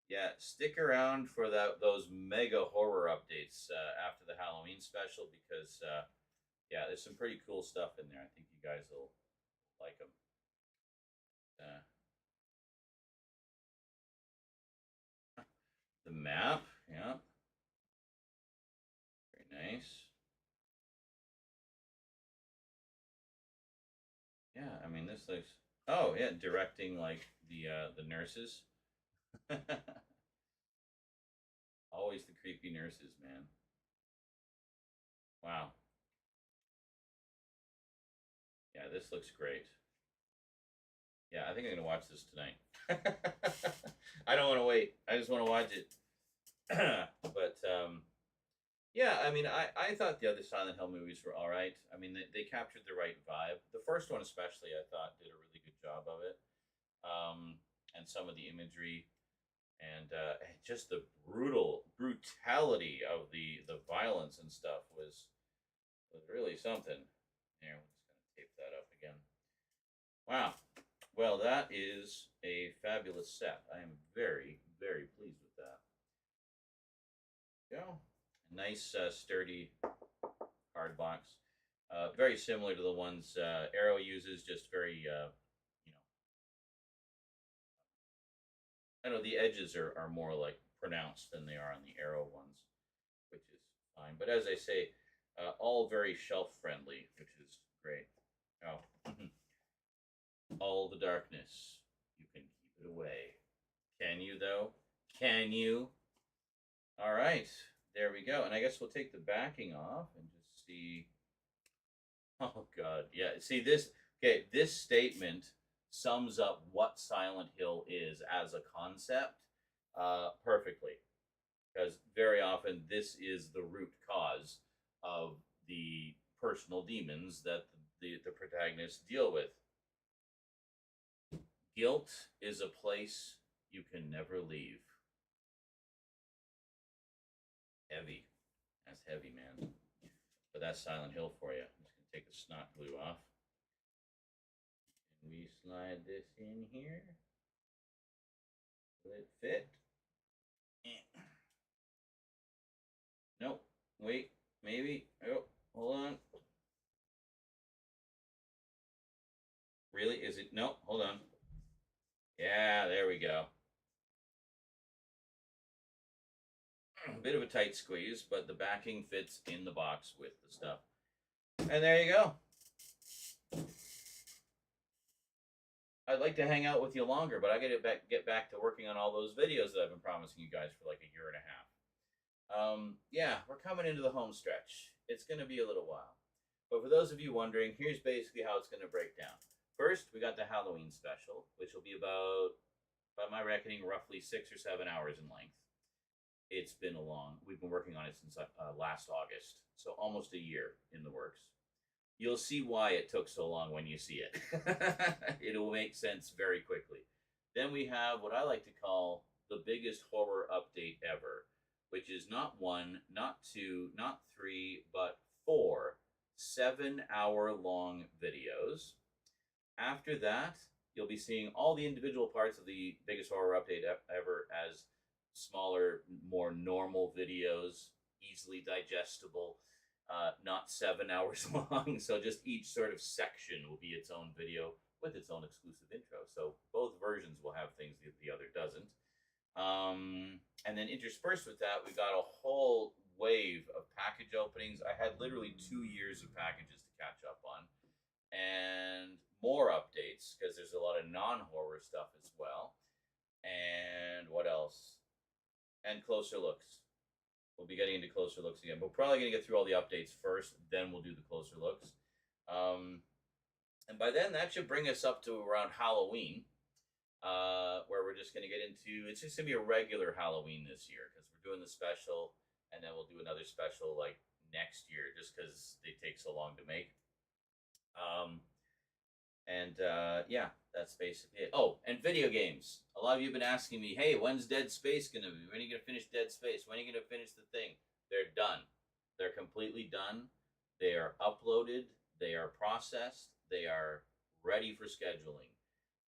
Yeah, stick around for those mega horror updates after the Halloween special, because yeah, there's some pretty cool stuff in there. I think you guys will like them. The map, yeah. Very nice. Yeah, I mean, this looks... Oh, yeah, directing, like, the nurses. Always the creepy nurses, man. Wow. Yeah, this looks great. Yeah, I think I'm going to watch this tonight. I don't want to wait. I just want to watch it. But, yeah, I mean, I thought the other Silent Hill movies were all right. I mean, they captured the right vibe. The first one especially, I thought, did a really good job of it. And some of the imagery and just the brutality of the violence and stuff was really something. Here, we're just going to tape that up again. Wow. Well, that is a fabulous set. I am very, very pleased with that. Yeah. Nice, sturdy card box. Very similar to the ones Arrow uses, just very, I know the edges are more like pronounced than they are on the Arrow ones, which is fine. But as I say, all very shelf friendly, which is great. Oh. All the darkness, you can keep it away. Can you, though? Can you? All right, there we go. And I guess we'll take the backing off and just see. Oh, God. Yeah, see this. Okay, this statement sums up what Silent Hill is as a concept perfectly. Because very often this is the root cause of the personal demons that the protagonists deal with. Guilt is a place you can never leave. Heavy. That's heavy, man. But that's Silent Hill for you. I'm just going to take the snot glue off. And we slide this in here. Will it fit? Nope. Wait. Maybe. Oh, hold on. Really? Is it? No, hold on. Yeah, there we go. A bit of a tight squeeze, but the backing fits in the box with the stuff. And there you go. I'd like to hang out with you longer, but I gotta get back to working on all those videos that I've been promising you guys for like a year and a half. Yeah, we're coming into the home stretch. It's going to be a little while. But for those of you wondering, here's basically how it's going to break down. First, we got the Halloween special, which will be about, by my reckoning, roughly 6 or 7 hours in length. It's been we've been working on it since last August, so almost a year in the works. You'll see why it took so long when you see it. It'll make sense very quickly. Then we have what I like to call the biggest horror update ever, which is not 1, not 2, not 3, but 4 7-hour-long videos. After that, you'll be seeing all the individual parts of the biggest horror update ever as smaller, more normal videos, easily digestible, not 7 hours long. So just each sort of section will be its own video with its own exclusive intro. So both versions will have things that the other doesn't. And then interspersed with that, we got a whole wave of package openings. I had literally 2 years of packages to catch up on. And more updates, because there's a lot of non-horror stuff as well. And what else? And closer looks. We'll be getting into closer looks again. We're probably going to get through all the updates first, then we'll do the closer looks. And by then, that should bring us up to around Halloween, where we're just going to get into, it's just going to be a regular Halloween this year, because we're doing the special, and then we'll do another special like next year, just because they take so long to make. Yeah, that's basically it. Oh, and video games. A lot of you have been asking me, hey, when's Dead Space going to be? When are you going to finish Dead Space? When are you going to finish the thing? They're done. They're completely done. They are uploaded. They are processed. They are ready for scheduling.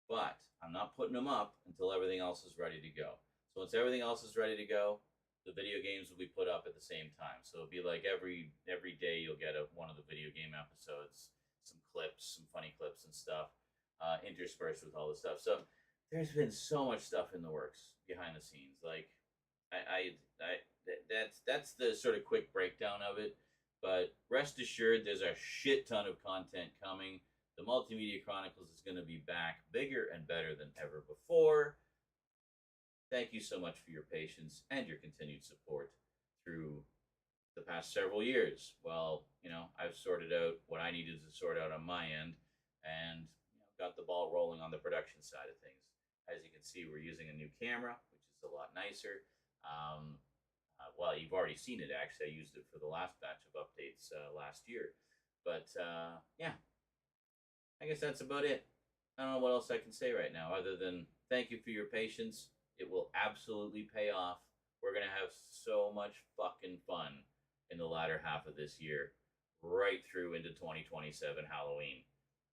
But I'm not putting them up until everything else is ready to go. So once everything else is ready to go, the video games will be put up at the same time. So it'll be like every day you'll get one of the video game episodes, some clips, some funny clips and stuff, interspersed with all the stuff. So there's been so much stuff in the works behind the scenes. Like that's the sort of quick breakdown of it. But rest assured, there's a shit ton of content coming. The Multimedia Chronicles is going to be back bigger and better than ever before. Thank you so much for your patience and your continued support through the past several years. Well, I've sorted out what I needed to sort out on my end and got the ball rolling on the production side of things. As you can see, we're using a new camera, which is a lot nicer. Well, you've already seen it, actually. I used it for the last batch of updates last year. But, yeah, I guess that's about it. I don't know what else I can say right now other than thank you for your patience. It will absolutely pay off. We're going to have so much fucking fun in the latter half of this year, right through into 2027 Halloween.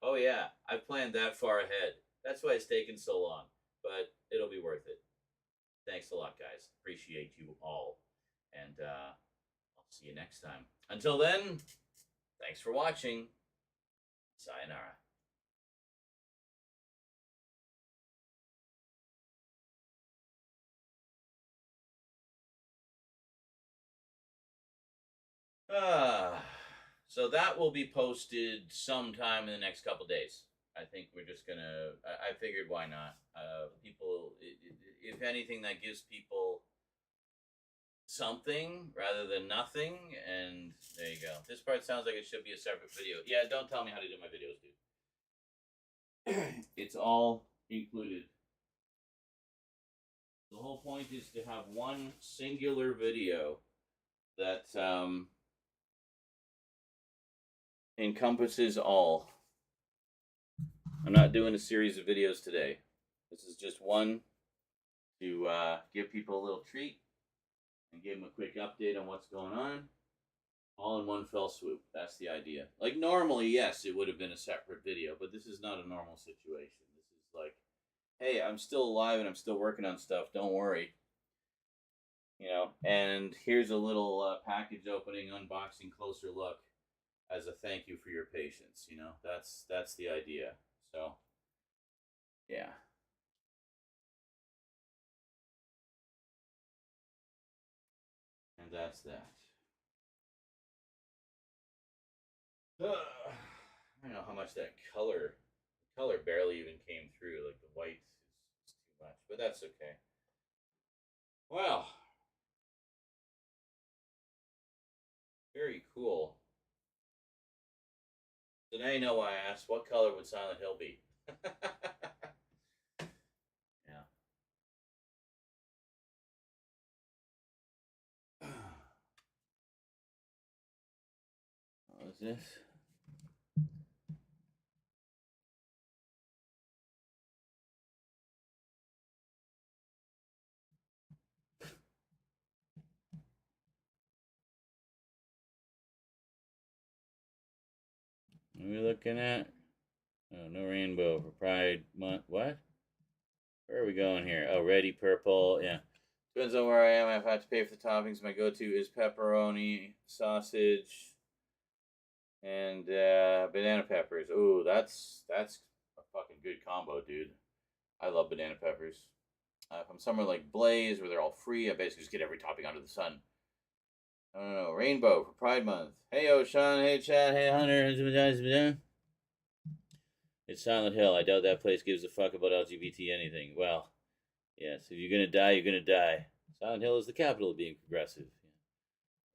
Oh, yeah, I've planned that far ahead. That's why it's taken so long, but it'll be worth it. Thanks a lot, guys. Appreciate you all. And I'll see you next time. Until then, thanks for watching. Sayonara. So that will be posted sometime in the next couple days. I think we're just gonna. I figured why not? People, if anything, that gives people something rather than nothing. And there you go. This part sounds like it should be a separate video. Yeah, don't tell me how to do my videos, dude. It's all included. The whole point is to have one singular video that encompasses all. I'm not doing a series of videos today. This is just one to give people a little treat and give them a quick update on what's going on, all in one fell swoop. That's the idea. Like normally, yes, it would have been a separate video, but this is not a normal situation. This is like, hey, I'm still alive and I'm still working on stuff. Don't worry. You know, and here's a little package opening, unboxing, closer look as a thank you for your patience. You know, that's the idea. So, yeah. And that's that. I don't know how much that color barely even came through. Like the white is too much, but that's okay. Well, very cool. So now you know why I asked, what color would Silent Hill be? Yeah. What was this? What are we looking at? Oh, no rainbow for Pride Month. What? Where are we going here? Oh, ready, purple. Yeah. Depends on where I am. If I have to pay for the toppings, my go-to is pepperoni, sausage, and banana peppers. Ooh, that's a fucking good combo, dude. I love banana peppers. If I'm somewhere like Blaze where they're all free, I basically just get every topping under the sun. I don't know. Rainbow for Pride Month. Hey, Sean. Hey, Chad. Hey, Hunter. It's Silent Hill. I doubt that place gives a fuck about LGBT anything. Well, yes, if you're gonna die, you're gonna die. Silent Hill is the capital of being progressive.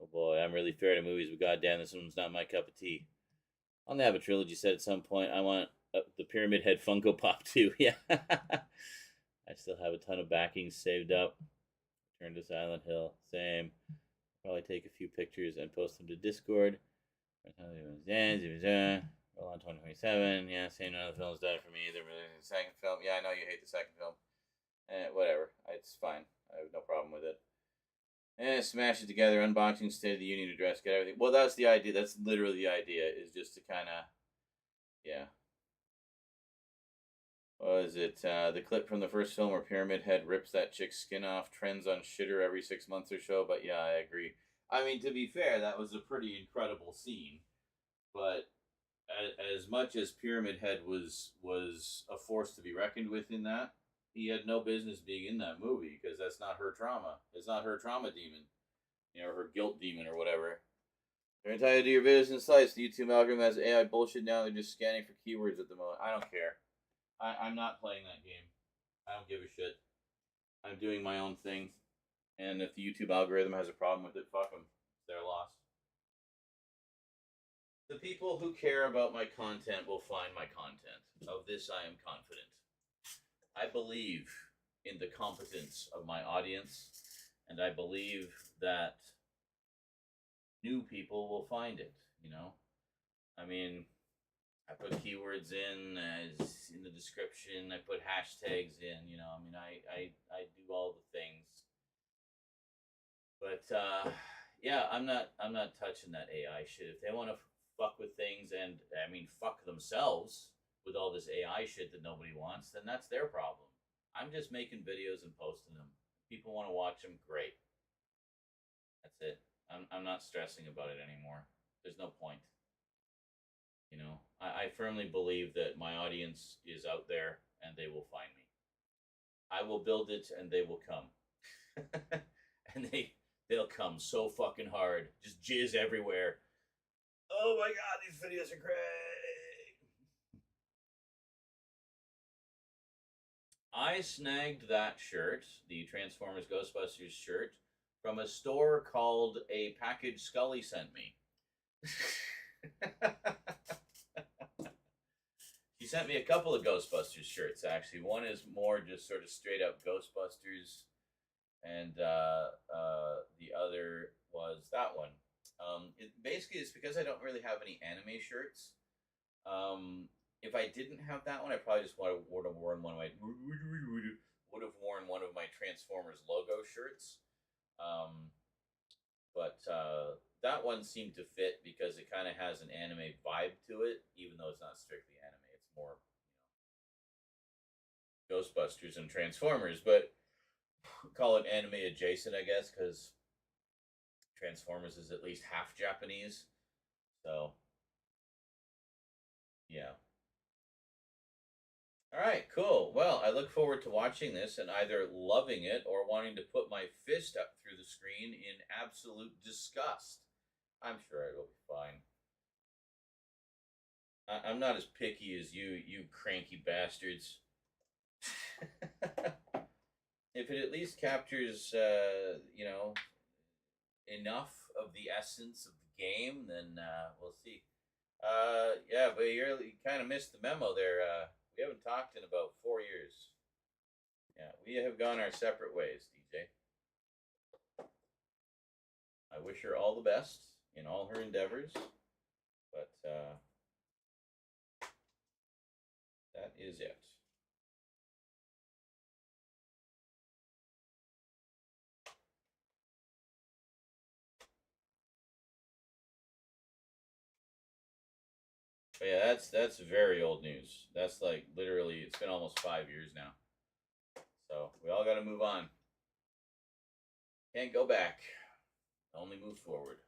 Oh boy, I'm really fair to movies, but goddamn, this one's not my cup of tea. On the Abbott trilogy said at some point, I want the Pyramid Head Funko Pop too. Yeah. I still have a ton of backings saved up. Turn to Silent Hill. Same. Probably take a few pictures and post them to Discord. Roll on 2027. Yeah, same none of the films died for me either. The second film. Yeah, I know you hate the second film. Whatever. It's fine. I have no problem with it. Smash it together. Unboxing, State of the Union address. Get everything. Well, that's the idea. That's literally the idea. Is just to kind of, yeah. What is it? The clip from the first film where Pyramid Head rips that chick's skin off trends on Shitter every 6 months or so. But yeah, I agree. I mean, to be fair, that was a pretty incredible scene. But as much as Pyramid Head was a force to be reckoned with in that, he had no business being in that movie because that's not her trauma. It's not her trauma demon, you know, her guilt demon or whatever. They're entitled to do your business sites. The YouTube algorithm has AI bullshit now. They're just scanning for keywords at the moment. I don't care. I'm not playing that game. I don't give a shit. I'm doing my own thing. And if the YouTube algorithm has a problem with it, fuck them. It's their loss. The people who care about my content will find my content. Of this I am confident. I believe in the competence of my audience, and I believe that new people will find it, you know? I mean, I put keywords in as in the description, I put hashtags in, you know, I mean, I do all the things. But yeah, I'm not touching that AI shit. If they want to fuck with things and I mean fuck themselves with all this AI shit that nobody wants, then that's their problem. I'm just making videos and posting them. People want to watch them, great. That's it. I'm not stressing about it anymore. There's no point. You know, I firmly believe that my audience is out there and they will find me. I will build it and they will come. And they'll come so fucking hard. Just jizz everywhere. Oh my god, these videos are great. I snagged that shirt, the Transformers Ghostbusters shirt, from a store called A Package Scully Sent Me. She sent me a couple of Ghostbusters shirts, actually. One is more just sort of straight up Ghostbusters, and the other was that one. Basically, it's because I don't really have any anime shirts. if I didn't have that one, I probably just would have worn one of my Transformers logo shirts. But that one seemed to fit because it kind of has an anime vibe to it, even though it's not strictly anime. It's more, Ghostbusters and Transformers, but call it anime adjacent, I guess, because Transformers is at least half Japanese. So, yeah. All right, cool. Well, I look forward to watching this and either loving it or wanting to put my fist up through the screen in absolute disgust. I'm sure it will be fine. I'm not as picky as you cranky bastards. If it at least captures, enough of the essence of the game, then we'll see. Yeah, but you kind of missed the memo there. We haven't talked in about 4 years. Yeah, we have gone our separate ways, DJ. I wish her all the best in all her endeavors, but that is it. But yeah, that's very old news. That's like literally, it's been almost 5 years now. So we all got to move on. Can't go back. Only move forward.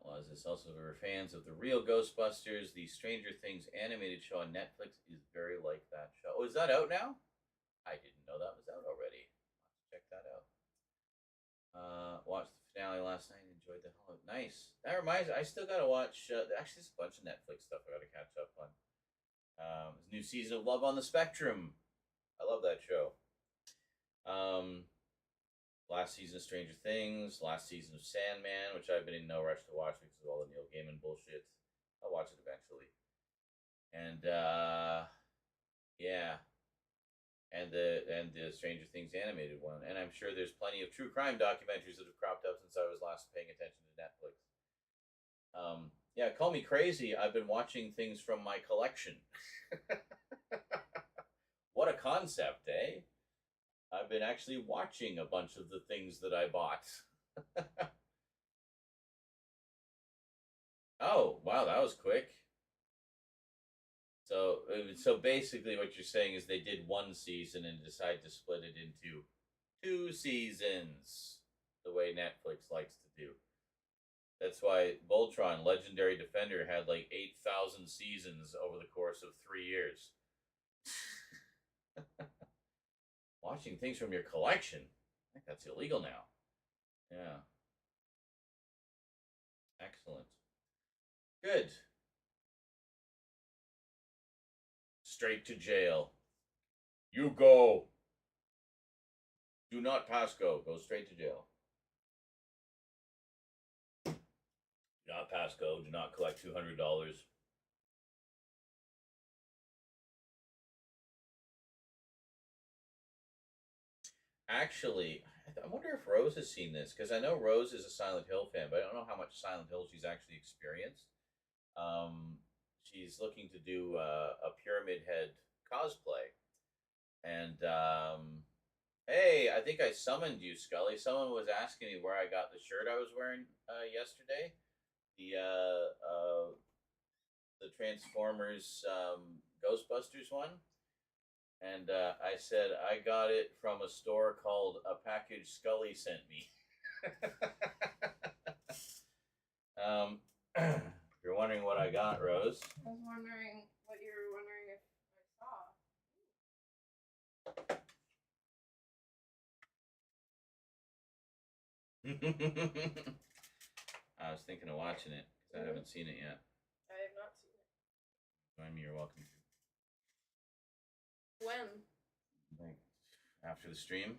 Well, is this also for fans of the real Ghostbusters? The Stranger Things animated show on Netflix is very like that show. Oh, is that out now? I didn't know that was out already. Let's check that out. Watched the finale last night. Enjoyed the hell out. Nice. That reminds me, I still gotta watch. Actually, there's a bunch of Netflix stuff I gotta catch up on. There's a new season of Love on the Spectrum. I love that show. Last season of Stranger Things, last season of Sandman, which I've been in no rush to watch because of all the Neil Gaiman bullshit. I'll watch it eventually. And yeah, and the Stranger Things animated one. And I'm sure there's plenty of true crime documentaries that have cropped up since I was last paying attention to Netflix. Yeah, call me crazy. I've been watching things from my collection. What a concept, eh? I've been actually watching a bunch of the things that I bought. Oh, wow, that was quick. So basically what you're saying is they did one season and decided to split it into 2 seasons, the way Netflix likes to do. That's why Voltron, Legendary Defender, had like 8,000 seasons over the course of 3 years. Watching things from your collection. I think that's illegal now. Yeah. Excellent. Good. Straight to jail. You go. Do not pass go. Go straight to jail. Do not pass go. Do not collect $200. Actually, I wonder if Rose has seen this, because I know Rose is a Silent Hill fan, but I don't know how much Silent Hill she's actually experienced. She's looking to do a Pyramid Head cosplay. And, hey, I think I summoned you, Scully. Someone was asking me where I got the shirt I was wearing yesterday. The Transformers Ghostbusters one. And I said I got it from a store called A Package Scully Sent Me. If you're wondering what I got, Rose. I was wondering what you were wondering if I saw. I was thinking of watching it because I haven't seen it yet. I have not seen it. Join me, you're welcome to. When? Like after the stream.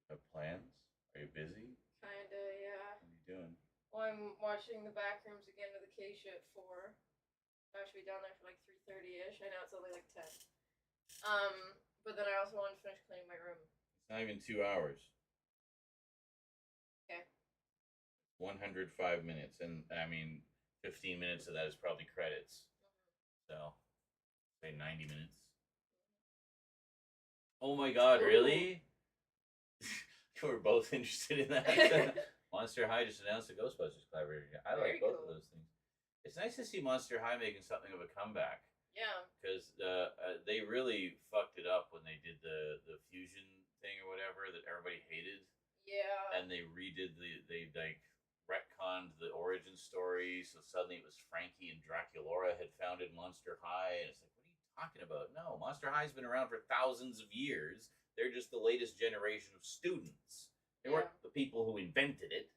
Have plans? Are you busy? Kinda, yeah. What are you doing? Well, I'm watching the back rooms again of the K at 4. I should be down there for like 3:30ish. I know it's only like 10. But then I also want to finish cleaning my room. It's not even 2 hours. Okay. 105 minutes, and I mean, 15 minutes of that is probably credits. So, say 90 minutes. Oh my god, really? We're both interested in that. Monster High just announced a Ghostbusters collaboration. I Very like both cool. of those things. It's nice to see Monster High making something of a comeback. Yeah. Because they really fucked it up when they did the fusion thing or whatever that everybody hated. Yeah. And they redid they like retconned the origin story, so suddenly it was Frankie and Draculaura had founded Monster High, and it's like, what are you talking about? No, Monster High's been around for thousands of years. They're just the latest generation of students. They weren't the people who invented it.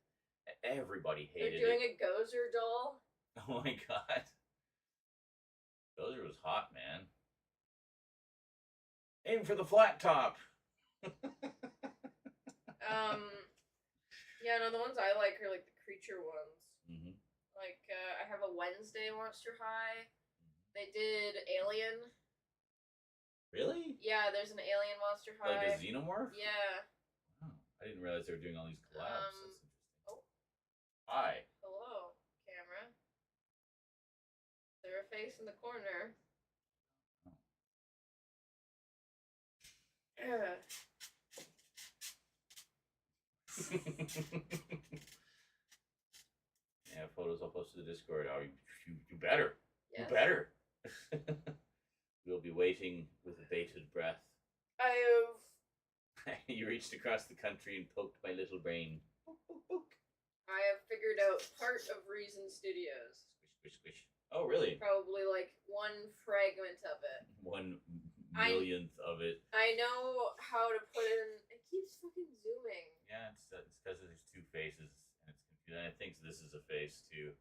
Everybody hated it. They're doing a Gozer doll. Oh my god. Gozer was hot, man. Aim for the flat top. Yeah, no, the ones I like are like the creature ones. Mm-hmm. Like, I have a Wednesday Monster High. They did Alien. Really? Yeah, there's an Alien Monster High. Like a xenomorph? Yeah. Oh, I didn't realize they were doing all these collabs. That's interesting. Oh. Hi. Hello, camera. Is there a face in the corner? Yeah, photos I'll post to the Discord. Oh, you better. Yes. You better. We'll be waiting with bated breath. I have. You reached across the country and poked my little brain. Poke, poke, poke. I have figured out part of Reason Studios. Squish, squish, squish. Oh, really? Probably like one fragment of it. 1/millionth of it. I know how to put in. It keeps fucking zooming. Yeah, it's because there's two faces, and it's confusing. I think this is a face too.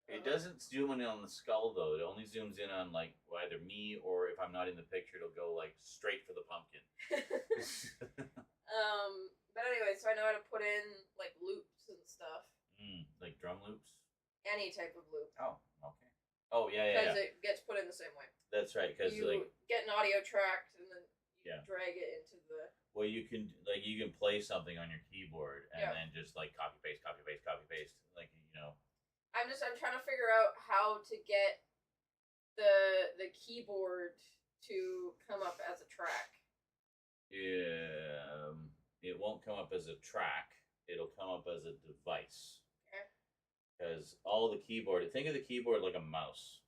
It doesn't zoom in on the skull though. It only zooms in on like either me or if I'm not in the picture, it'll go like straight for the pumpkin. But anyway, so I know how to put in like loops and stuff. Like drum loops. Any type of loop. Oh, okay. Oh yeah. Because it gets put in the same way. That's right. Because you like get an audio track and then you Yeah. drag it into the. well, you can play something on your keyboard and Yeah. then just like copy paste, like I'm trying to figure out how to get the keyboard to come up as a track. It won't come up as a track. It'll come up as a device. Okay. Because all the keyboard, think of the keyboard like a mouse.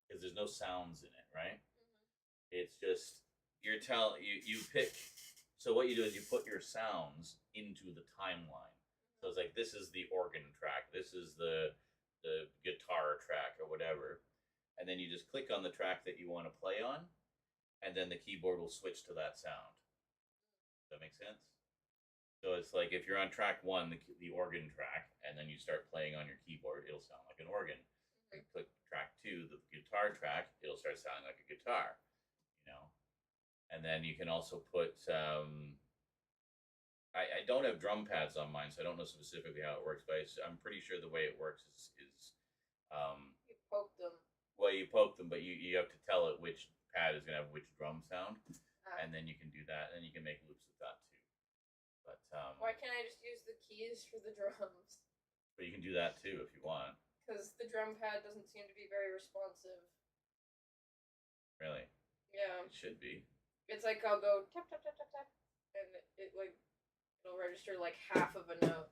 Because there's no sounds in it, right? It's just you pick. So what you do is you put your sounds into the timeline. So it's like this is the organ track. This is the guitar track or whatever, and then you just click on the track that you want to play on, and then the keyboard will switch to that sound. Does that make sense? So it's like if you're on track 1, the organ track, and then you start playing on your keyboard, it'll sound like an organ. You click track 2, the guitar track, it'll start sounding like a guitar. And then you can also put. I don't have drum pads on mine, so I don't know specifically how it works, but I'm pretty sure the way it works is you poke them. well, you poke them, but you have to tell it which pad is going to have which drum sound, and then you can do that, and you can make loops with that too. But why can't I just use the keys for the drums? But you can do that too if you want. Because the drum pad doesn't seem to be very responsive. Really? Yeah. It should be. It's like I'll go tap tap tap tap tap, and it'll register like half of a note.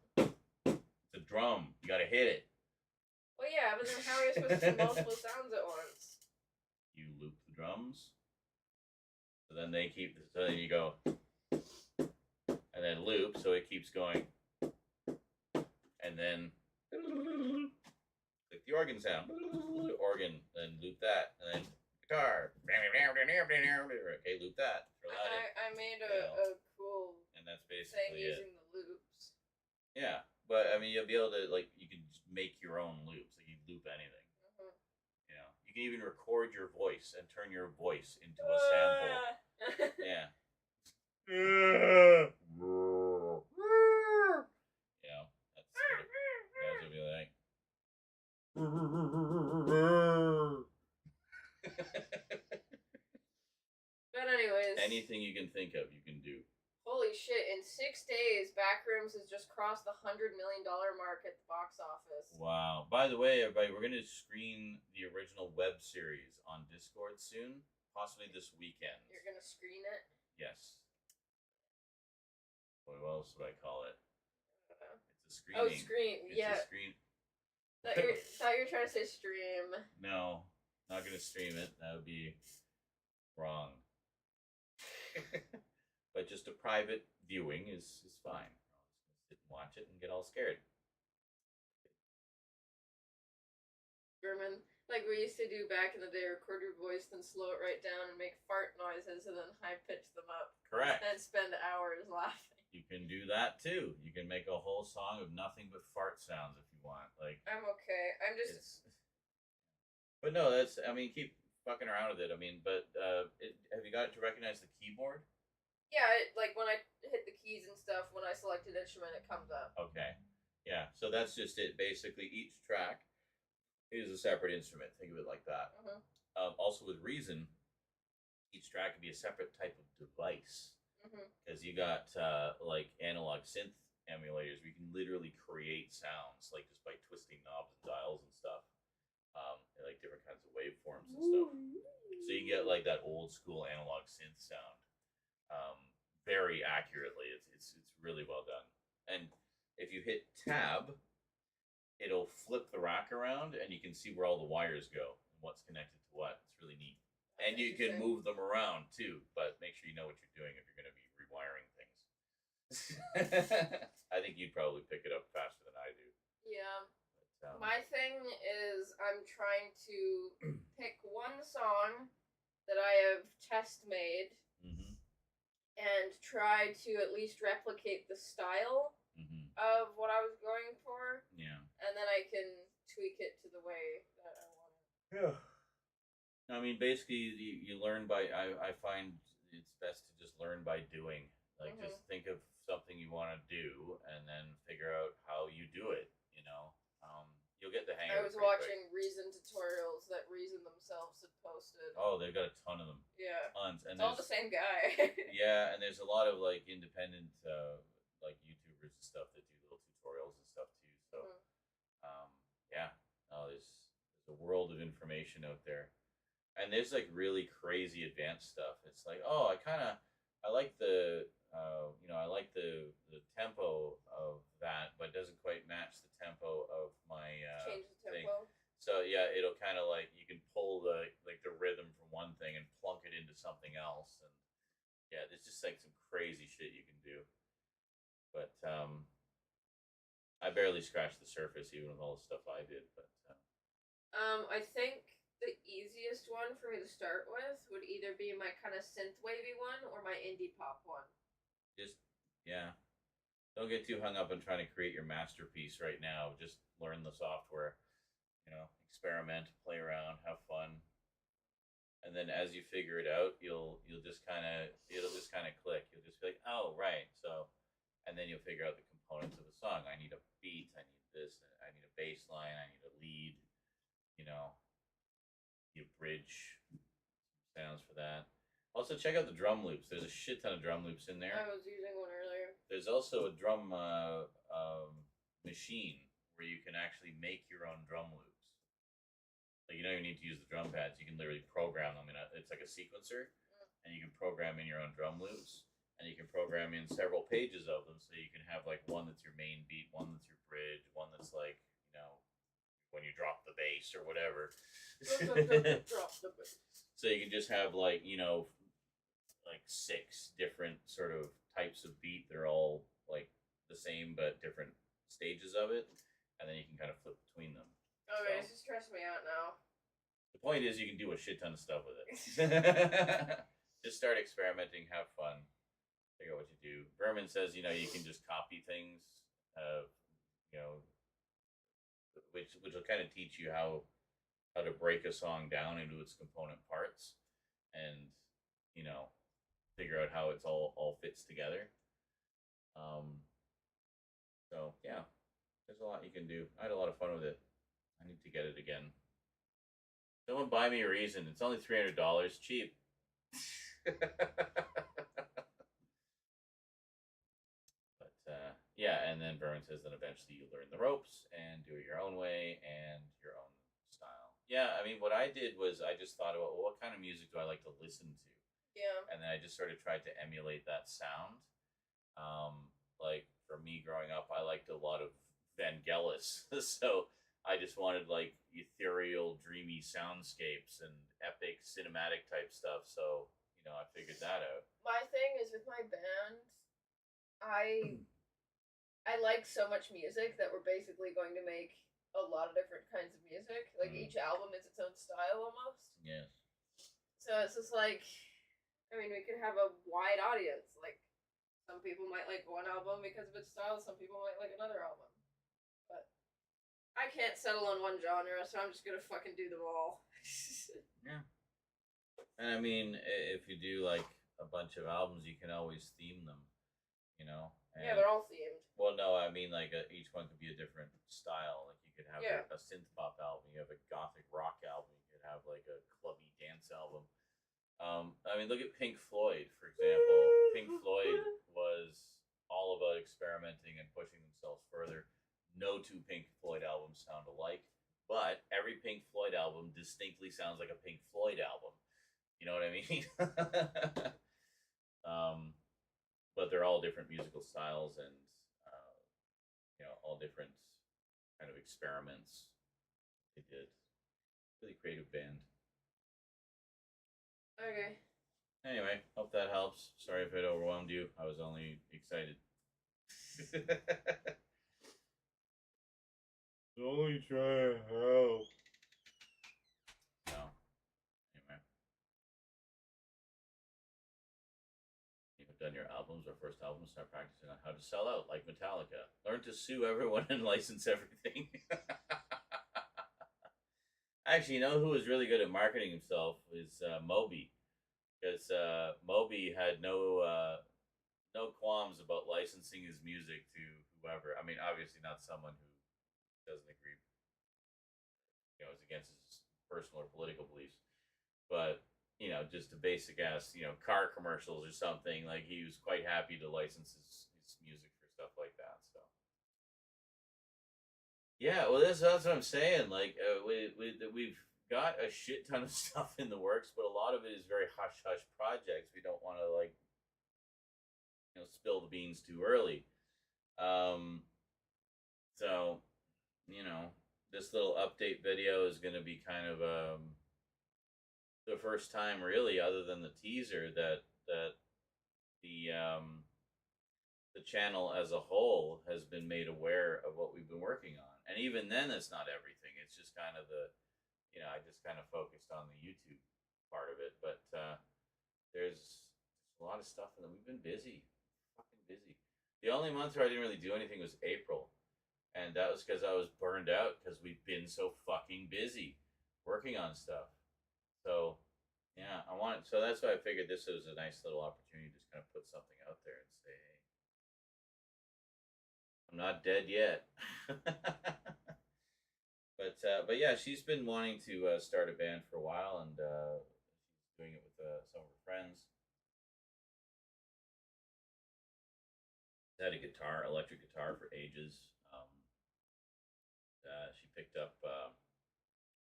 It's a drum. You got to hit it. Well, yeah, but then how are you supposed to do multiple sounds at once? You loop the drums. So then they keep. So then you go, and then loop. So it keeps going, and then click the organ sound. Organ. Then loop that, and then guitar. Okay, loop that. Throw that in. I made a cool And that's thing basically it. using the loops. Yeah, but I mean, you'll be able to you can just make your own loops. Like you loop anything. You can even record your voice and turn your voice into a sample. Yeah. That's what guys will be like. But anyways. Anything you can think of, you can do. Holy shit, in 6 days, Backrooms has just crossed the $100 million mark at the box office. Wow. By the way, everybody, we're going to screen the original web series on Discord soon, possibly this weekend. You're going to screen it? Yes. What else would I call it? It's a screening. Oh, screen. It's yeah. a screen. Thought you were trying to say stream. No, not going to stream it. That would be wrong. But just a private viewing is fine. I'll just sit and watch it and get all scared. German, like we used to do back in the day, record your voice, then slow it right down and make fart noises, and then high pitch them up. Correct. And spend hours laughing. You can do that too. You can make a whole song of nothing but fart sounds if you want. Like, I'm okay. I'm just. But no, that's. I mean, keep fucking around with it. I mean, but have you got it to recognize the keyboard? Yeah, like when I hit the keys and stuff, when I select an instrument, it comes up. Okay. Yeah. So that's just it. Basically, each track is a separate instrument. Think of it like that. Also, with Reason, each track can be a separate type of device. Because you got like analog synth emulators where you can literally create sounds like just by twisting knobs and dials and stuff, like different kinds of waveforms and stuff. So you get like that old school analog synth sound very accurately. It's really well done. And if you hit tab, it'll flip the rack around and you can see where all the wires go and what's connected to what. It's really neat. And you can move them around too, but make sure you know what you're doing if you're going to be rewiring things. I think you'd probably pick it up faster than I do. Yeah. But, my thing is I'm trying to pick one song that I have test made and try to at least replicate the style of what I was going for. Yeah. And then I can tweak it to the way that I want it. Yeah. I mean, basically, you learn by. I find it's best to just learn by doing. Like, just think of something you want to do, and then figure out how you do it. You know, you'll get the hang of it. I was watching Reason tutorials that Reason themselves had posted. Oh, they've got a ton of them. Yeah, tons, and it's all the same guy. Yeah, and there's a lot of like independent, like YouTubers and stuff that do little tutorials and stuff too. So, yeah, there's a world of information out there. And there's like really crazy advanced stuff. It's like, oh, I like the, I like the tempo of that, but it doesn't quite match the tempo of my Change the thing. tempo. So yeah, it'll kind of like you can pull the rhythm from one thing and plunk it into something else, and yeah, there's just like some crazy shit you can do. But I barely scratched the surface even with all the stuff I did. But I think the easiest one for me to start with would either be my kind of synth wavy one or my indie pop one. Just, yeah. Don't get too hung up on trying to create your masterpiece right now. Just learn the software. Experiment, play around, have fun. And then as you figure it out, it'll just kind of click. You'll just be like, oh, right. So, and then you'll figure out the components of the song. I need a beat. I need this. I need a bass line. I need a lead. You bridge sounds for that. Also, check out the drum loops. There's a shit ton of drum loops in there. I was using one earlier. There's also a drum machine where you can actually make your own drum loops. Like, you don't even need to use the drum pads. You can literally program them. It's like a sequencer, and you can program in your own drum loops, and you can program in several pages of them. So you can have like one that's your main beat, one that's your bridge, one that's like, when you drop the bass or whatever. Drop the bass. So you can just have like 6 different sort of types of beat. They're all like the same but different stages of it, and then you can kind of flip between them. Okay, this is stressing me out now. The point is, you can do a shit ton of stuff with it. Just start experimenting, have fun, figure out what you do. Berman says, you can just copy things, which will kind of teach you how to break a song down into its component parts, and figure out how it's all fits together. So yeah, there's a lot you can do. I had a lot of fun with it. I need to get it again. Someone buy me a Reason. It's only $300. Cheap. yeah, and then Berman says then eventually you learn the ropes and do it your own way and your own style. Yeah, I mean, what I did was I just thought about, well, what kind of music do I like to listen to? Yeah. And then I just sort of tried to emulate that sound. Like for me growing up, I liked a lot of Vangelis, so I just wanted like ethereal, dreamy soundscapes and epic cinematic type stuff. So I figured that out. My thing is with my band, I like so much music that we're basically going to make a lot of different kinds of music. Like each album is its own style almost. Yes. So it's just like, I mean, we could have a wide audience. Like, some people might like one album because of its style, some people might like another album. But I can't settle on one genre, so I'm just gonna fucking do them all. Yeah. And I mean, if you do like a bunch of albums, you can always theme them, And, yeah, they're all themed. Well, no, I mean, like each one could be a different style. Like you could have a synth pop album, you have a gothic rock album, you could have like a clubby dance album. I mean, look at Pink Floyd, for example. Pink Floyd was all about experimenting and pushing themselves further. No two Pink Floyd albums sound alike, but every Pink Floyd album distinctly sounds like a Pink Floyd album. You know what I mean? But they're all different musical styles and, all different kind of experiments they did. Really creative band. Okay. Anyway, hope that helps. Sorry if it overwhelmed you. I was only excited. Only try to help. No. Anyway. You've done your albums or first album, start practicing on how to sell out like Metallica. Learn to sue everyone and license everything. Actually, you know who was really good at marketing himself is Moby. Because Moby had no qualms about licensing his music to whoever. I mean, obviously not someone who doesn't agree, is against his personal or political beliefs, but just a basic ass, car commercials or something. Like he was quite happy to license his music for stuff like that. So yeah, well, that's what I'm saying. Like we've got a shit ton of stuff in the works, but a lot of it is very hush hush projects. We don't want to spill the beans too early. So this little update video is going to be kind of the first time, really, other than the teaser, that the channel as a whole has been made aware of what we've been working on. And even then, it's not everything. It's just kind of I just kind of focused on the YouTube part of it. But there's a lot of stuff, and we've been busy, fucking busy. The only month where I didn't really do anything was April. And that was because I was burned out because we've been so fucking busy working on stuff. So, yeah, so that's why I figured this was a nice little opportunity to just kind of put something out there and say, hey, I'm not dead yet. But yeah, she's been wanting to start a band for a while, and she's doing it with some of her friends. She's had a electric guitar for ages. She picked up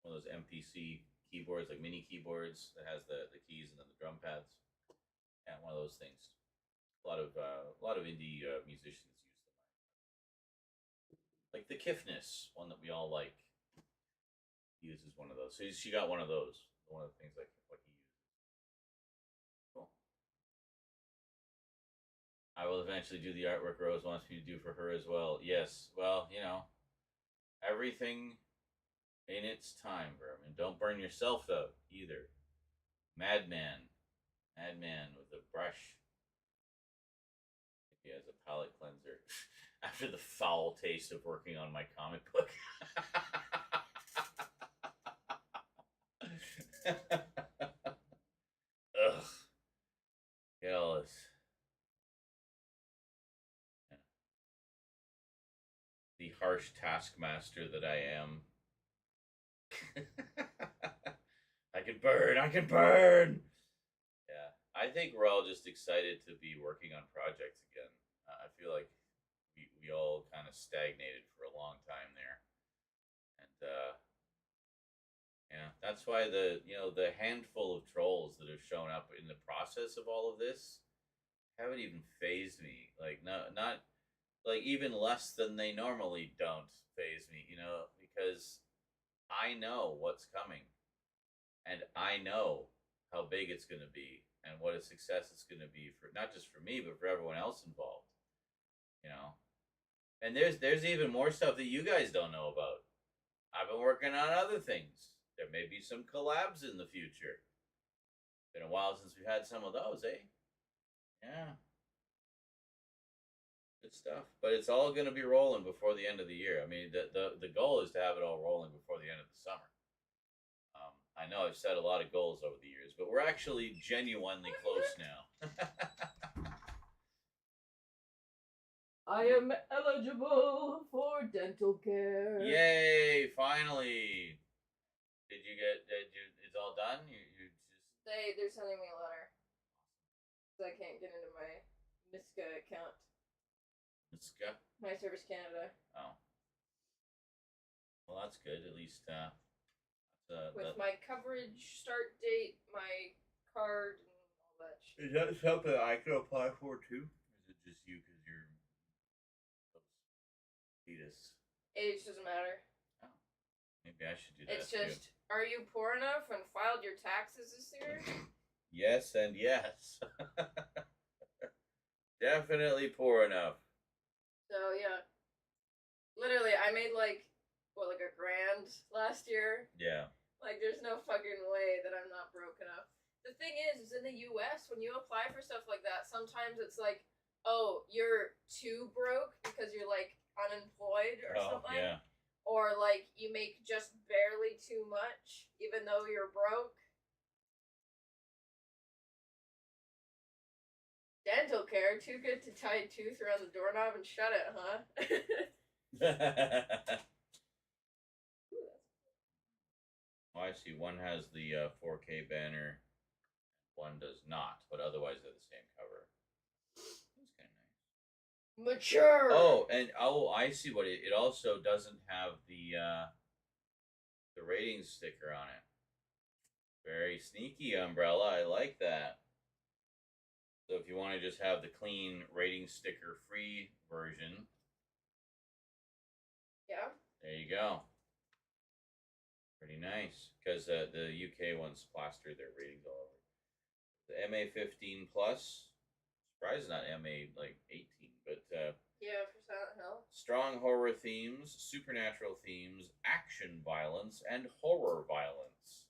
one of those MPC keyboards, like mini keyboards that has the keys and then the drum pads. Yeah, one of those things. A lot of indie musicians use them, like the Kiffness one that we all like. He uses one of those. So she got one of those. One of the things like what he uses. Cool. I will eventually do the artwork Rose wants me to do for her as well. Yes. Well, everything in its time, Vermin. Don't burn yourself out either. Madman with a brush. He has a palate cleanser after the foul taste of working on my comic book. Ugh. Jealous. The harsh taskmaster that I am. I can burn. Yeah, I think we're all just excited to be working on projects again. I feel like we all kind of stagnated for a long time there, and yeah, that's why the handful of trolls that have shown up in the process of all of this haven't even phased me. Like not like even less than they normally don't phase me. Because I know what's coming, and I know how big it's going to be, and what a success it's going to be for not just for me but for everyone else involved. And there's even more stuff that you guys don't know about. I've been working on other things. There may be some collabs in the future. Been a while since we've had some of those, eh? Yeah. Good stuff. But it's all going to be rolling before the end of the year. I mean, the goal is to have it all rolling before the end of the summer. I know I've set a lot of goals over the years, but we're actually genuinely close now. I am eligible for dental care. Yay! Finally. It's all done? You just... They're sending me a letter. So I can't get into my MISCA account. MISCA? My Service Canada. Oh. Well, that's good. At least, with my coverage start date, my card, and all that shit. Is that something I can apply for, too? Or is it just you because you're... fetus? Age doesn't matter. Oh. Maybe I should do that, It's just, are you poor enough and filed your taxes this year? Yes and yes. Definitely poor enough. So, yeah. Literally, I made like $1,000 last year. Yeah. Like, there's no fucking way that I'm not broke enough. The thing is in the US, when you apply for stuff like that, sometimes it's like, oh, you're too broke because you're like unemployed or something. Yeah. Or like you make just barely too much, even though you're broke. Dental care, too good to tie a tooth around the doorknob and shut it, huh? Well, I see one has the 4K banner, one does not, but otherwise they're the same cover. That's kind of nice. Mature. Oh, and I see what it also doesn't have the rating sticker on it. Very sneaky, Umbrella. I like that. So if you want to just have the clean rating sticker free version, yeah, there you go. Pretty nice, because the UK ones plastered their ratings all over. The MA 15 plus, surprised not MA like 18, but yeah, for Silent Hill. Strong horror themes, supernatural themes, action violence, and horror violence.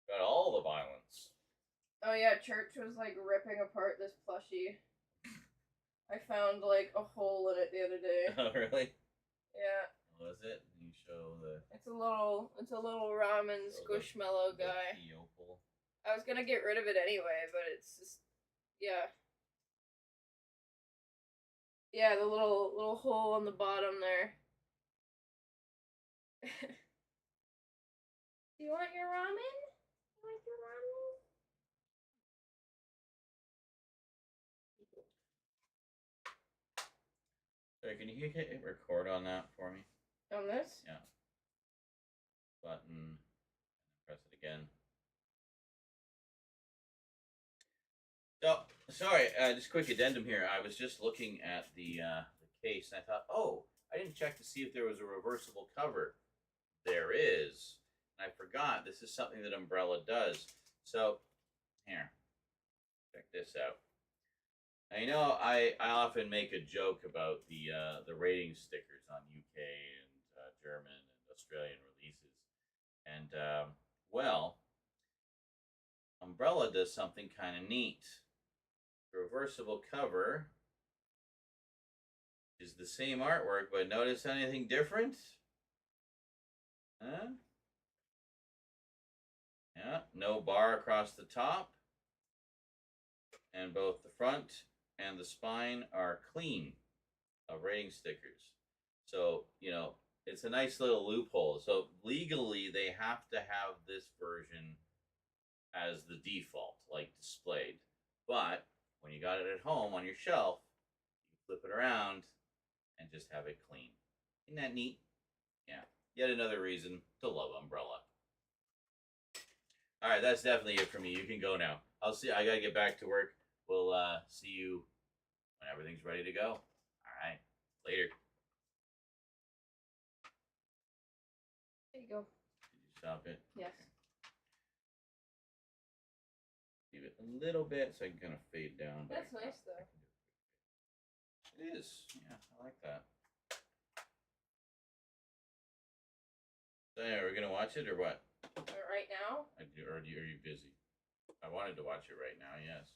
Got all the violence. Oh yeah, Church was like ripping apart this plushie. I found like a hole in it the other day. Oh really? Yeah. What is it? You show the... It's a little ramen squishmallow guy. Opal. I was gonna get rid of it anyway, but it's just, yeah. Yeah, the little hole on the bottom there. Do you want your ramen? You want your ramen? Sorry, can you hit record on that for me? On this? Yeah. Button. Press it again. So, sorry, just quick addendum here. I was just looking at the case, and I thought, oh, I didn't check to see if there was a reversible cover. There is. And I forgot, this is something that Umbrella does. So, here. Check this out. Now, I often make a joke about the rating stickers on UK and German and Australian releases. And, well, Umbrella does something kind of neat. The reversible cover is the same artwork, but notice anything different? Huh? Yeah, no bar across the top. And both the front and the spine are clean of rating stickers. So, it's a nice little loophole. So legally, they have to have this version as the default, like displayed. But when you got it at home on your shelf, you flip it around, and just have it clean. Isn't that neat? Yeah. Yet another reason to love Umbrella. All right, that's definitely it for me. You can go now. I'll see. I gotta get back to work. We'll see you when everything's ready to go. All right. Later. There you go. Did you stop it? Yes. Leave it a little bit so I can kind of fade down. That's nice though. It is. Yeah, I like that. So yeah, we're gonna watch it or what? Right now? Are you busy? I wanted to watch it right now. Yes.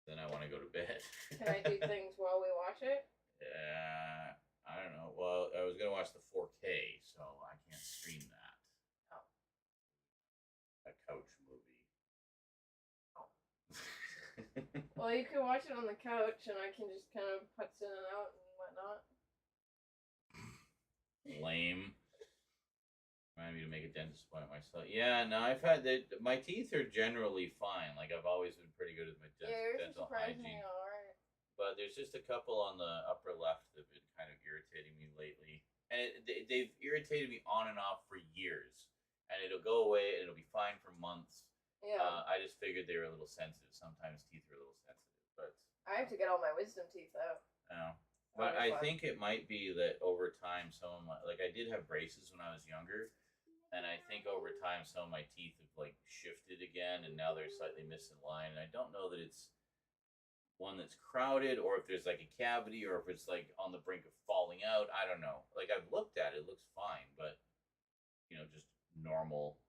Then I want to go to bed. Can I do things while we watch it? Yeah, I don't know. Well, I was gonna watch the 4K, so I can't stream that. Oh. A couch movie. Oh. Well, you can watch it on the couch, and I can just kind of putz in and out and whatnot. Lame. Remind me to make a dentist appointment myself. Yeah, no, I've had my teeth are generally fine. Like I've always been pretty good with my dental hygiene. Alright. But there's just a couple on the upper left that have been kind of irritating me lately, and they've irritated me on and off for years. And it'll go away, and it'll be fine for months. Yeah. I just figured they were a little sensitive. Sometimes teeth are a little sensitive, but I have to get all my wisdom teeth out. But I think it might be that over time, some of my I did have braces when I was younger. And I think over time, some of my teeth have shifted again, and now they're slightly misaligned. And I don't know that it's one that's crowded, or if there's a cavity, or if it's on the brink of falling out. I don't know. I've looked at it; it looks fine, but just normal.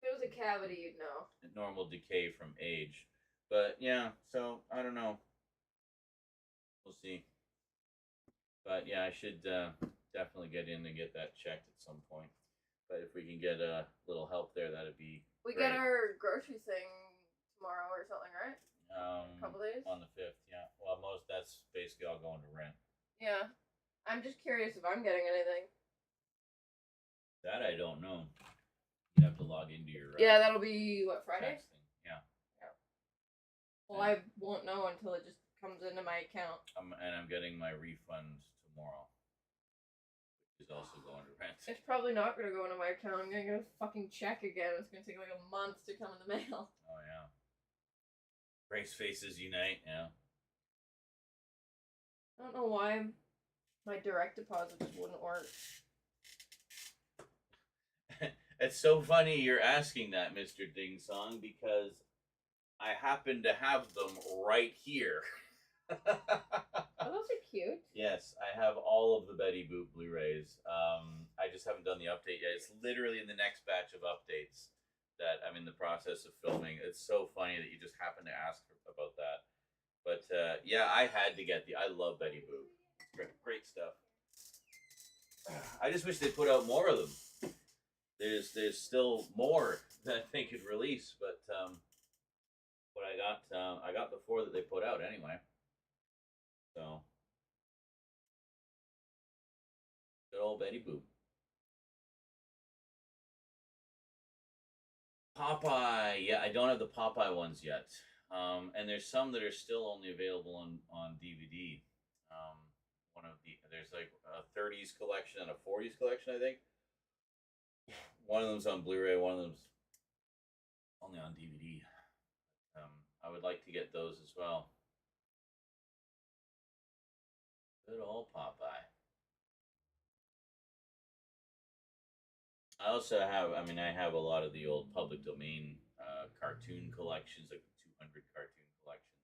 If it was a cavity, you'd know. Normal decay from age, but yeah. So I don't know. We'll see. But yeah, I should definitely get in and get that checked at some point. But if we can get a little help there, that'd be We great. get our grocery thing tomorrow or something, right? A couple days? On the 5th, yeah. Well, that's basically all going to rent. Yeah. I'm just curious if I'm getting anything. That I don't know. You have to log into your yeah, that'll be, what, Friday? texting. Yeah. Well, I won't know until it just comes into my account. And I'm getting my refund tomorrow. Is also going to rent. It's probably not going to go into my account. I'm going to get a fucking check again. It's going to take a month to come in the mail. Oh, yeah. Race faces unite, yeah. I don't know why my direct deposit just wouldn't work. It's so funny you're asking that, Mr. Ding Song, because I happen to have them right here. Oh, those are cute. Yes, I have all of the Betty Boop Blu-rays. I just haven't done the update yet. It's literally in the next batch of updates that I'm in the process of filming. It's so funny that you just happen to ask about that. But yeah, I had to get I love Betty Boop. Great stuff. I just wish they put out more of them. There's still more that they could release, but what I got the 4 that they put out anyway. So, good old Betty Boop. Popeye, yeah, I don't have the Popeye ones yet. And there's some that are still only available on DVD. There's a 30s collection and a 40s collection, I think. One of them's on Blu-ray, one of them's only on DVD. I would like to get those as well. Good old Popeye. I also have, I have a lot of the old public domain cartoon collections, like the 200 cartoon collections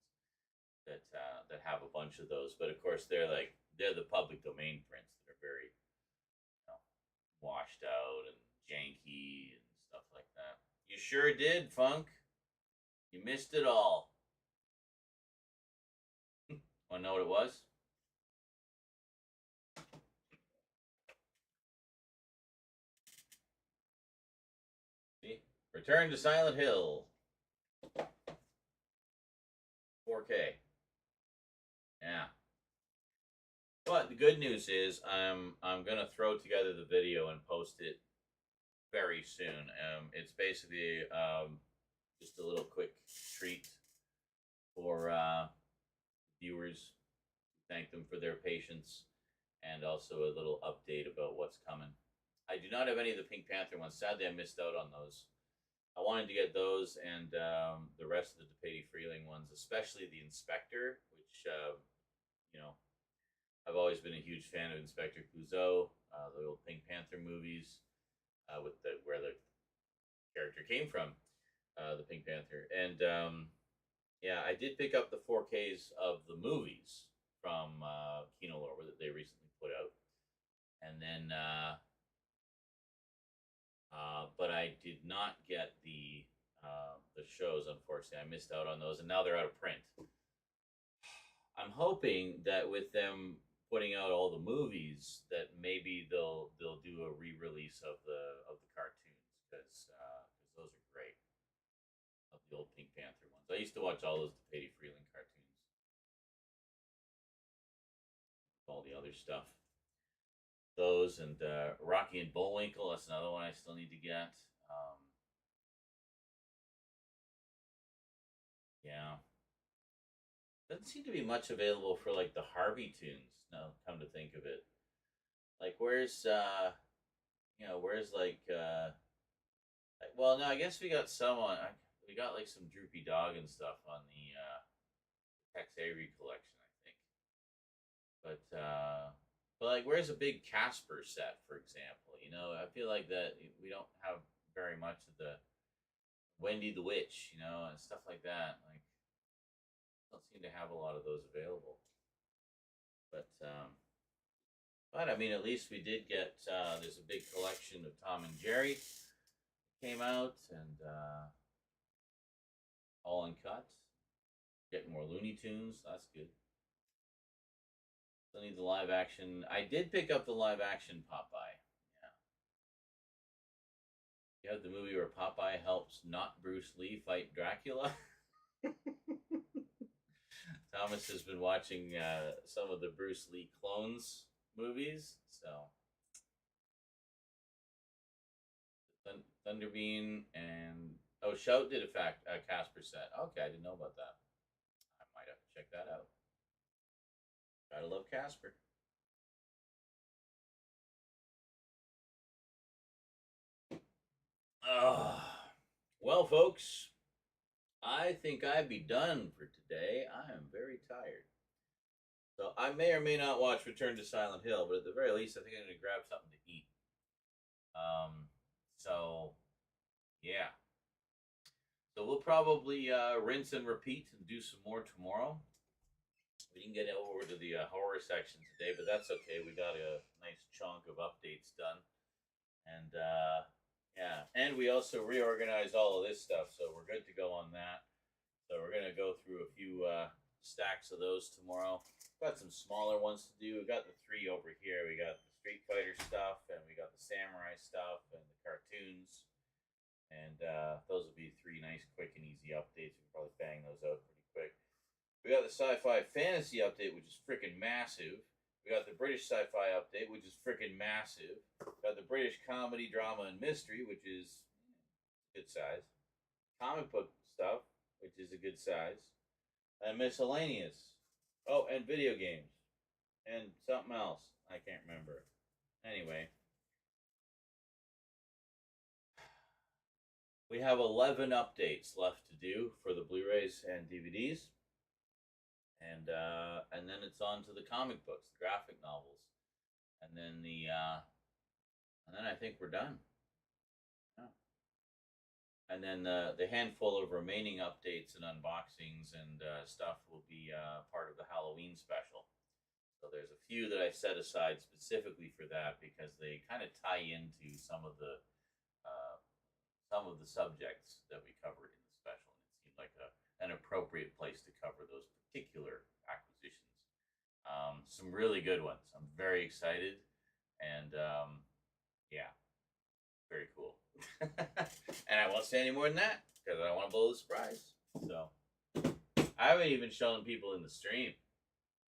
that have a bunch of those. But of course, they're the public domain prints that are very washed out and janky and stuff like that. You sure did, Funk. You missed it all. Want to know what it was? See? Return to Silent Hill. 4K. Yeah. But the good news is I'm gonna throw together the video and post it very soon. It's basically just a little quick treat for viewers, thank them for their patience, and also a little update about what's coming. I do not have any of the Pink Panther ones. Sadly, I missed out on those. I wanted to get those and the rest of the DePatie Freeling ones, especially the Inspector, which, I've always been a huge fan of Inspector Clouseau, the old Pink Panther movies, with where the character came from, the Pink Panther. And I did pick up the 4Ks of the movies from Kino Lorber that they recently put out. And then but I did not get the shows, unfortunately. I missed out on those, and now they're out of print. I'm hoping that with them putting out all the movies, that maybe they'll do a re-release of the cartoons, because those are great, of the old Pink Panther ones. I used to watch all those DePatie Freeling cartoons, all the other stuff. Those and Rocky and Bullwinkle. That's another one I still need to get. Doesn't seem to be much available for like the Harvey tunes. Now, come to think of it, like where's well, no, I guess we got some on. We got like some Droopy Dog and stuff on the Tex Avery collection, I think. But like, where's a big Casper set, for example? I feel like that we don't have very much of the Wendy the Witch, and stuff like that. Like, don't seem to have a lot of those available. But I mean, at least we did get. There's a big collection of Tom and Jerry came out, and all uncut. Getting more Looney Tunes. That's good. Still need the live action. I did pick up the live action Popeye. Yeah. You have the movie where Popeye helps not Bruce Lee fight Dracula. Thomas has been watching some of the Bruce Lee clones movies, so Thunderbean and Shout did a Casper set. Okay, I didn't know about that. I might have to check that out. Gotta love Casper. Well, folks, I think I'd be done for today. I am very tired. So I may or may not watch Return to Silent Hill, but at the very least, I think I'm going to grab something to eat. Yeah. So we'll probably rinse and repeat and do some more tomorrow. We didn't get over to the horror section today, but that's okay. We got a nice chunk of updates done. And and we also reorganized all of this stuff, so we're good to go on that. So we're going to go through a few stacks of those tomorrow. Got some smaller ones to do. We got the 3 over here. We got the Street Fighter stuff, and we got the Samurai stuff, and the cartoons. And those will be 3 nice, quick, and easy updates. We can probably bang those out pretty quick. We got the Sci-Fi Fantasy update, which is freaking massive. We got the British Sci-Fi update, which is freaking massive. We got the British Comedy, Drama, and Mystery, which is good size. Comic book stuff, which is a good size. And miscellaneous. Oh, and video games. And something else. I can't remember. Anyway. We have 11 updates left to do for the Blu-rays and DVDs. And then it's on to the comic books, the graphic novels. And then I think we're done. Yeah. And then the handful of remaining updates and unboxings and stuff will be part of the Halloween special. So there's a few that I set aside specifically for that because they kind of tie into some of the subjects that we covered in the special. And it seemed like an appropriate place to cover those particular acquisitions. Some really good ones. I'm very excited, and very cool. And I won't say any more than that because I don't want to blow the surprise. So I haven't even shown people in the stream.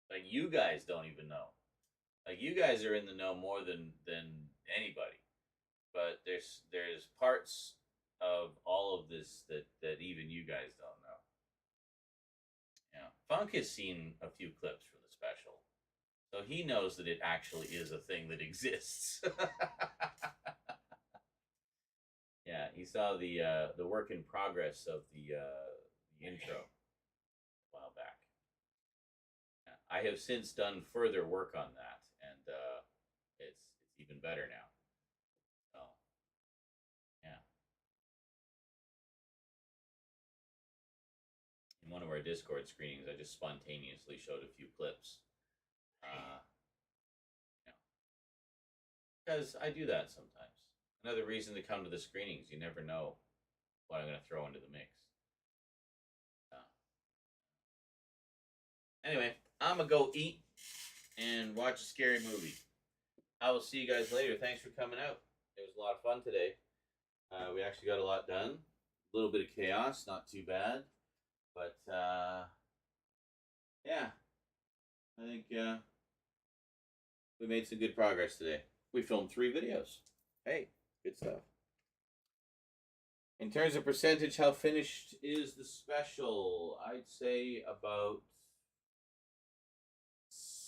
Like, you guys don't even know. Like, you guys are in the know more than anybody. But there's parts of all of this that even you guys don't know. Yeah, Funk has seen a few clips from the special, so he knows that it actually is a thing that exists. Yeah, he saw the work in progress of the intro a while back. Yeah, I have since done further work on that, and it's even better now. So yeah, in one of our Discord screenings, I just spontaneously showed a few clips. You know, because I do that sometimes. Another reason to come to the screenings, you never know what I'm going to throw into the mix. Anyway, I'm going to go eat and watch a scary movie. I will see you guys later. Thanks for coming out. It was a lot of fun today. We actually got a lot done. A little bit of chaos, not too bad. But, yeah. I think we made some good progress today. We filmed 3 videos. Hey, good stuff. In terms of percentage, how finished is the special? I'd say about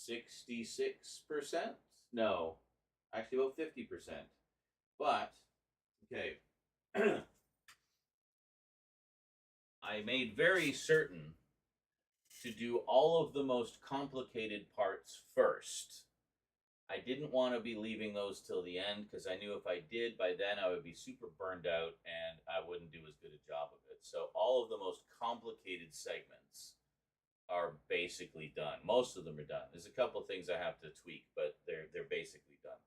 66%. No, actually about 50%. But, okay. I made very certain to do all of the most complicated parts first. I didn't want to be leaving those till the end because I knew if I did, by then I would be super burned out and I wouldn't do as good a job of it. So all of the most complicated segments are basically done. Most of them are done. There's a couple things I have to tweak, but they're basically done.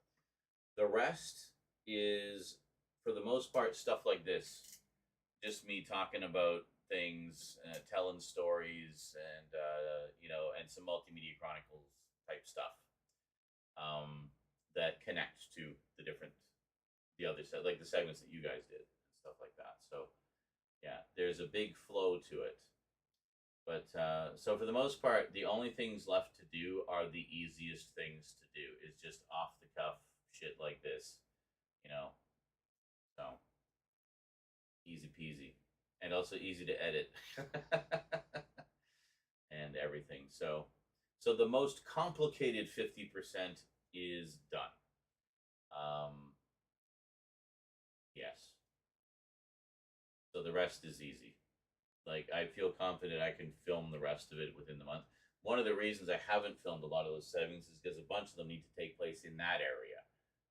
The rest is, for the most part, stuff like this. Just me talking about things, telling stories, and and some multimedia chronicles type stuff that connect to the other set, like the segments that you guys did and stuff like that. So yeah, there's a big flow to it. But so for the most part, the only things left to do are the easiest things to do. Is just off the cuff shit like this, So easy peasy, and also easy to edit, and everything. So the most complicated 50% is done. Yes. So the rest is easy. Like, I feel confident I can film the rest of it within the month. One of the reasons I haven't filmed a lot of those segments is because a bunch of them need to take place in that area,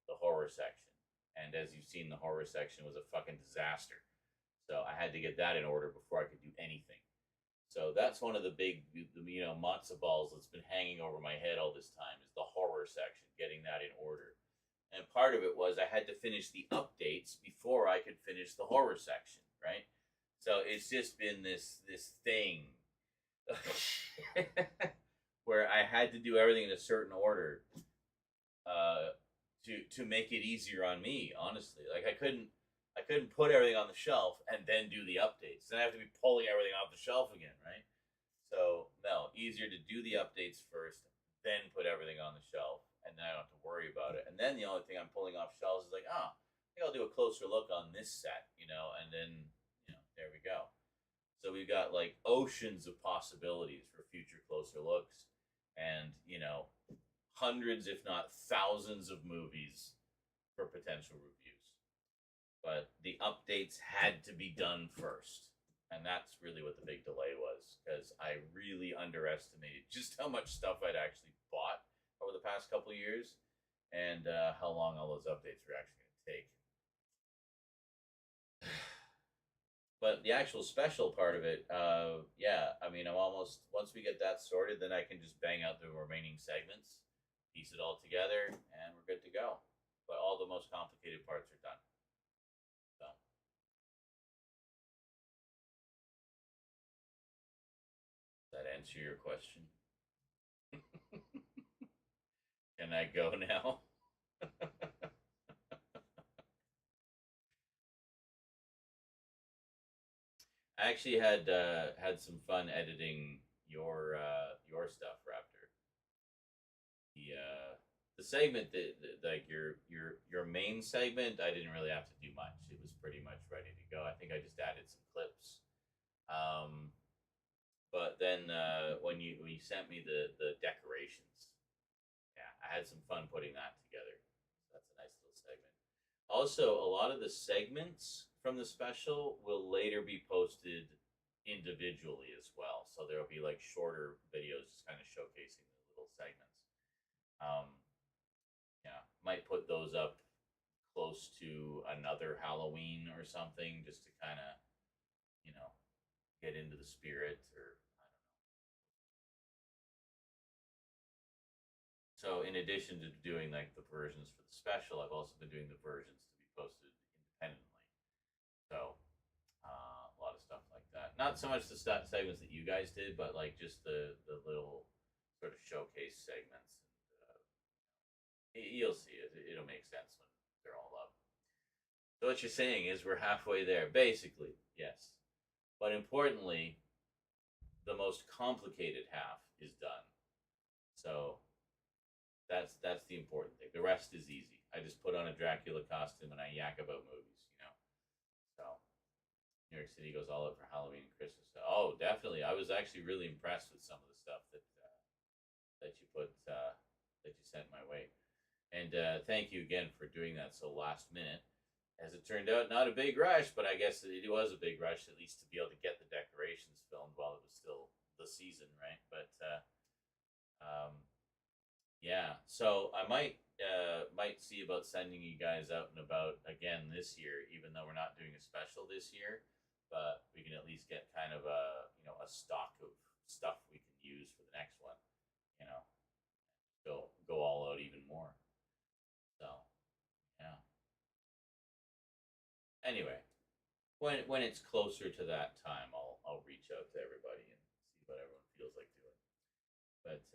the horror section. And as you've seen, the horror section was a fucking disaster. So I had to get that in order before I could do anything. So that's one of the big, matzo balls that's been hanging over my head all this time is the horror section, getting that in order. And part of it was I had to finish the updates before I could finish the horror section, right? So it's just been this thing where I had to do everything in a certain order to make it easier on me, honestly. Like I couldn't put everything on the shelf and then do the updates. Then I have to be pulling everything off the shelf again, right? So no, easier to do the updates first, then put everything on the shelf, and then I don't have to worry about it. And then the only thing I'm pulling off shelves is like, I think I'll do a closer look on this set, and then there we go. So we've got like oceans of possibilities for future closer looks, and hundreds, if not thousands, of movies for potential reviews. But the updates had to be done first. And that's really what the big delay was, because I really underestimated just how much stuff I'd actually bought over the past couple of years, and how long all those updates were actually going to take. But the actual special part of it, I'm almost, once we get that sorted, then I can just bang out the remaining segments, piece it all together, and we're good to go. But all the most complicated parts are done. So. Does that answer your question? Can I go now? I actually had some fun editing your stuff, Raptor. The segment like your main segment, I didn't really have to do much. It was pretty much ready to go. I think I just added some clips. But then when you sent me the decorations, yeah, I had some fun putting that together. That's a nice little segment. Also, a lot of the segments from the special will later be posted individually as well. So there'll be like shorter videos just kind of showcasing the little segments. Yeah, might put those up close to another Halloween or something just to kind of, get into the spirit, or I don't know. So in addition to doing like the versions for the special, I've also been doing the versions to be posted independently. So a lot of stuff like that. Not so much the segments that you guys did, but like just the little sort of showcase segments. And, you'll see it. It'll make sense when they're all up. So what you're saying is we're halfway there, basically. Yes, but importantly, the most complicated half is done. So that's the important thing. The rest is easy. I just put on a Dracula costume and I yak about movies, So New York City goes all out for Halloween and Christmas. Oh, definitely. I was actually really impressed with some of the stuff that you put that you sent my way. And thank you again for doing that so last minute. As it turned out, not a big rush, but I guess it was a big rush, at least to be able to get the decorations filmed while it was still the season, right? But yeah, so I might see about sending you guys out and about again this year, even though we're not doing a special this year. But we can at least get kind of a stock of stuff we can use for the next one. Go all out even more. So yeah. Anyway, when it's closer to that time, I'll reach out to everybody and see what everyone feels like doing. But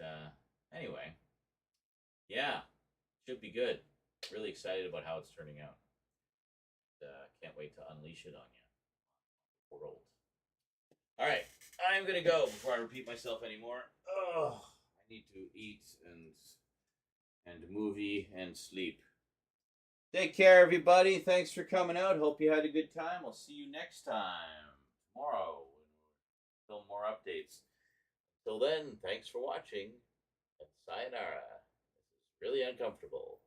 anyway, yeah, should be good. Really excited about how it's turning out. Can't wait to unleash it on you, world. All right, I'm gonna go before I repeat myself anymore. Oh, I need to eat and movie and sleep. Take care, everybody. Thanks for coming out. Hope you had a good time. I'll see you next time tomorrow when we'll film more updates. Till then, thanks for watching. And sayonara. This is really uncomfortable.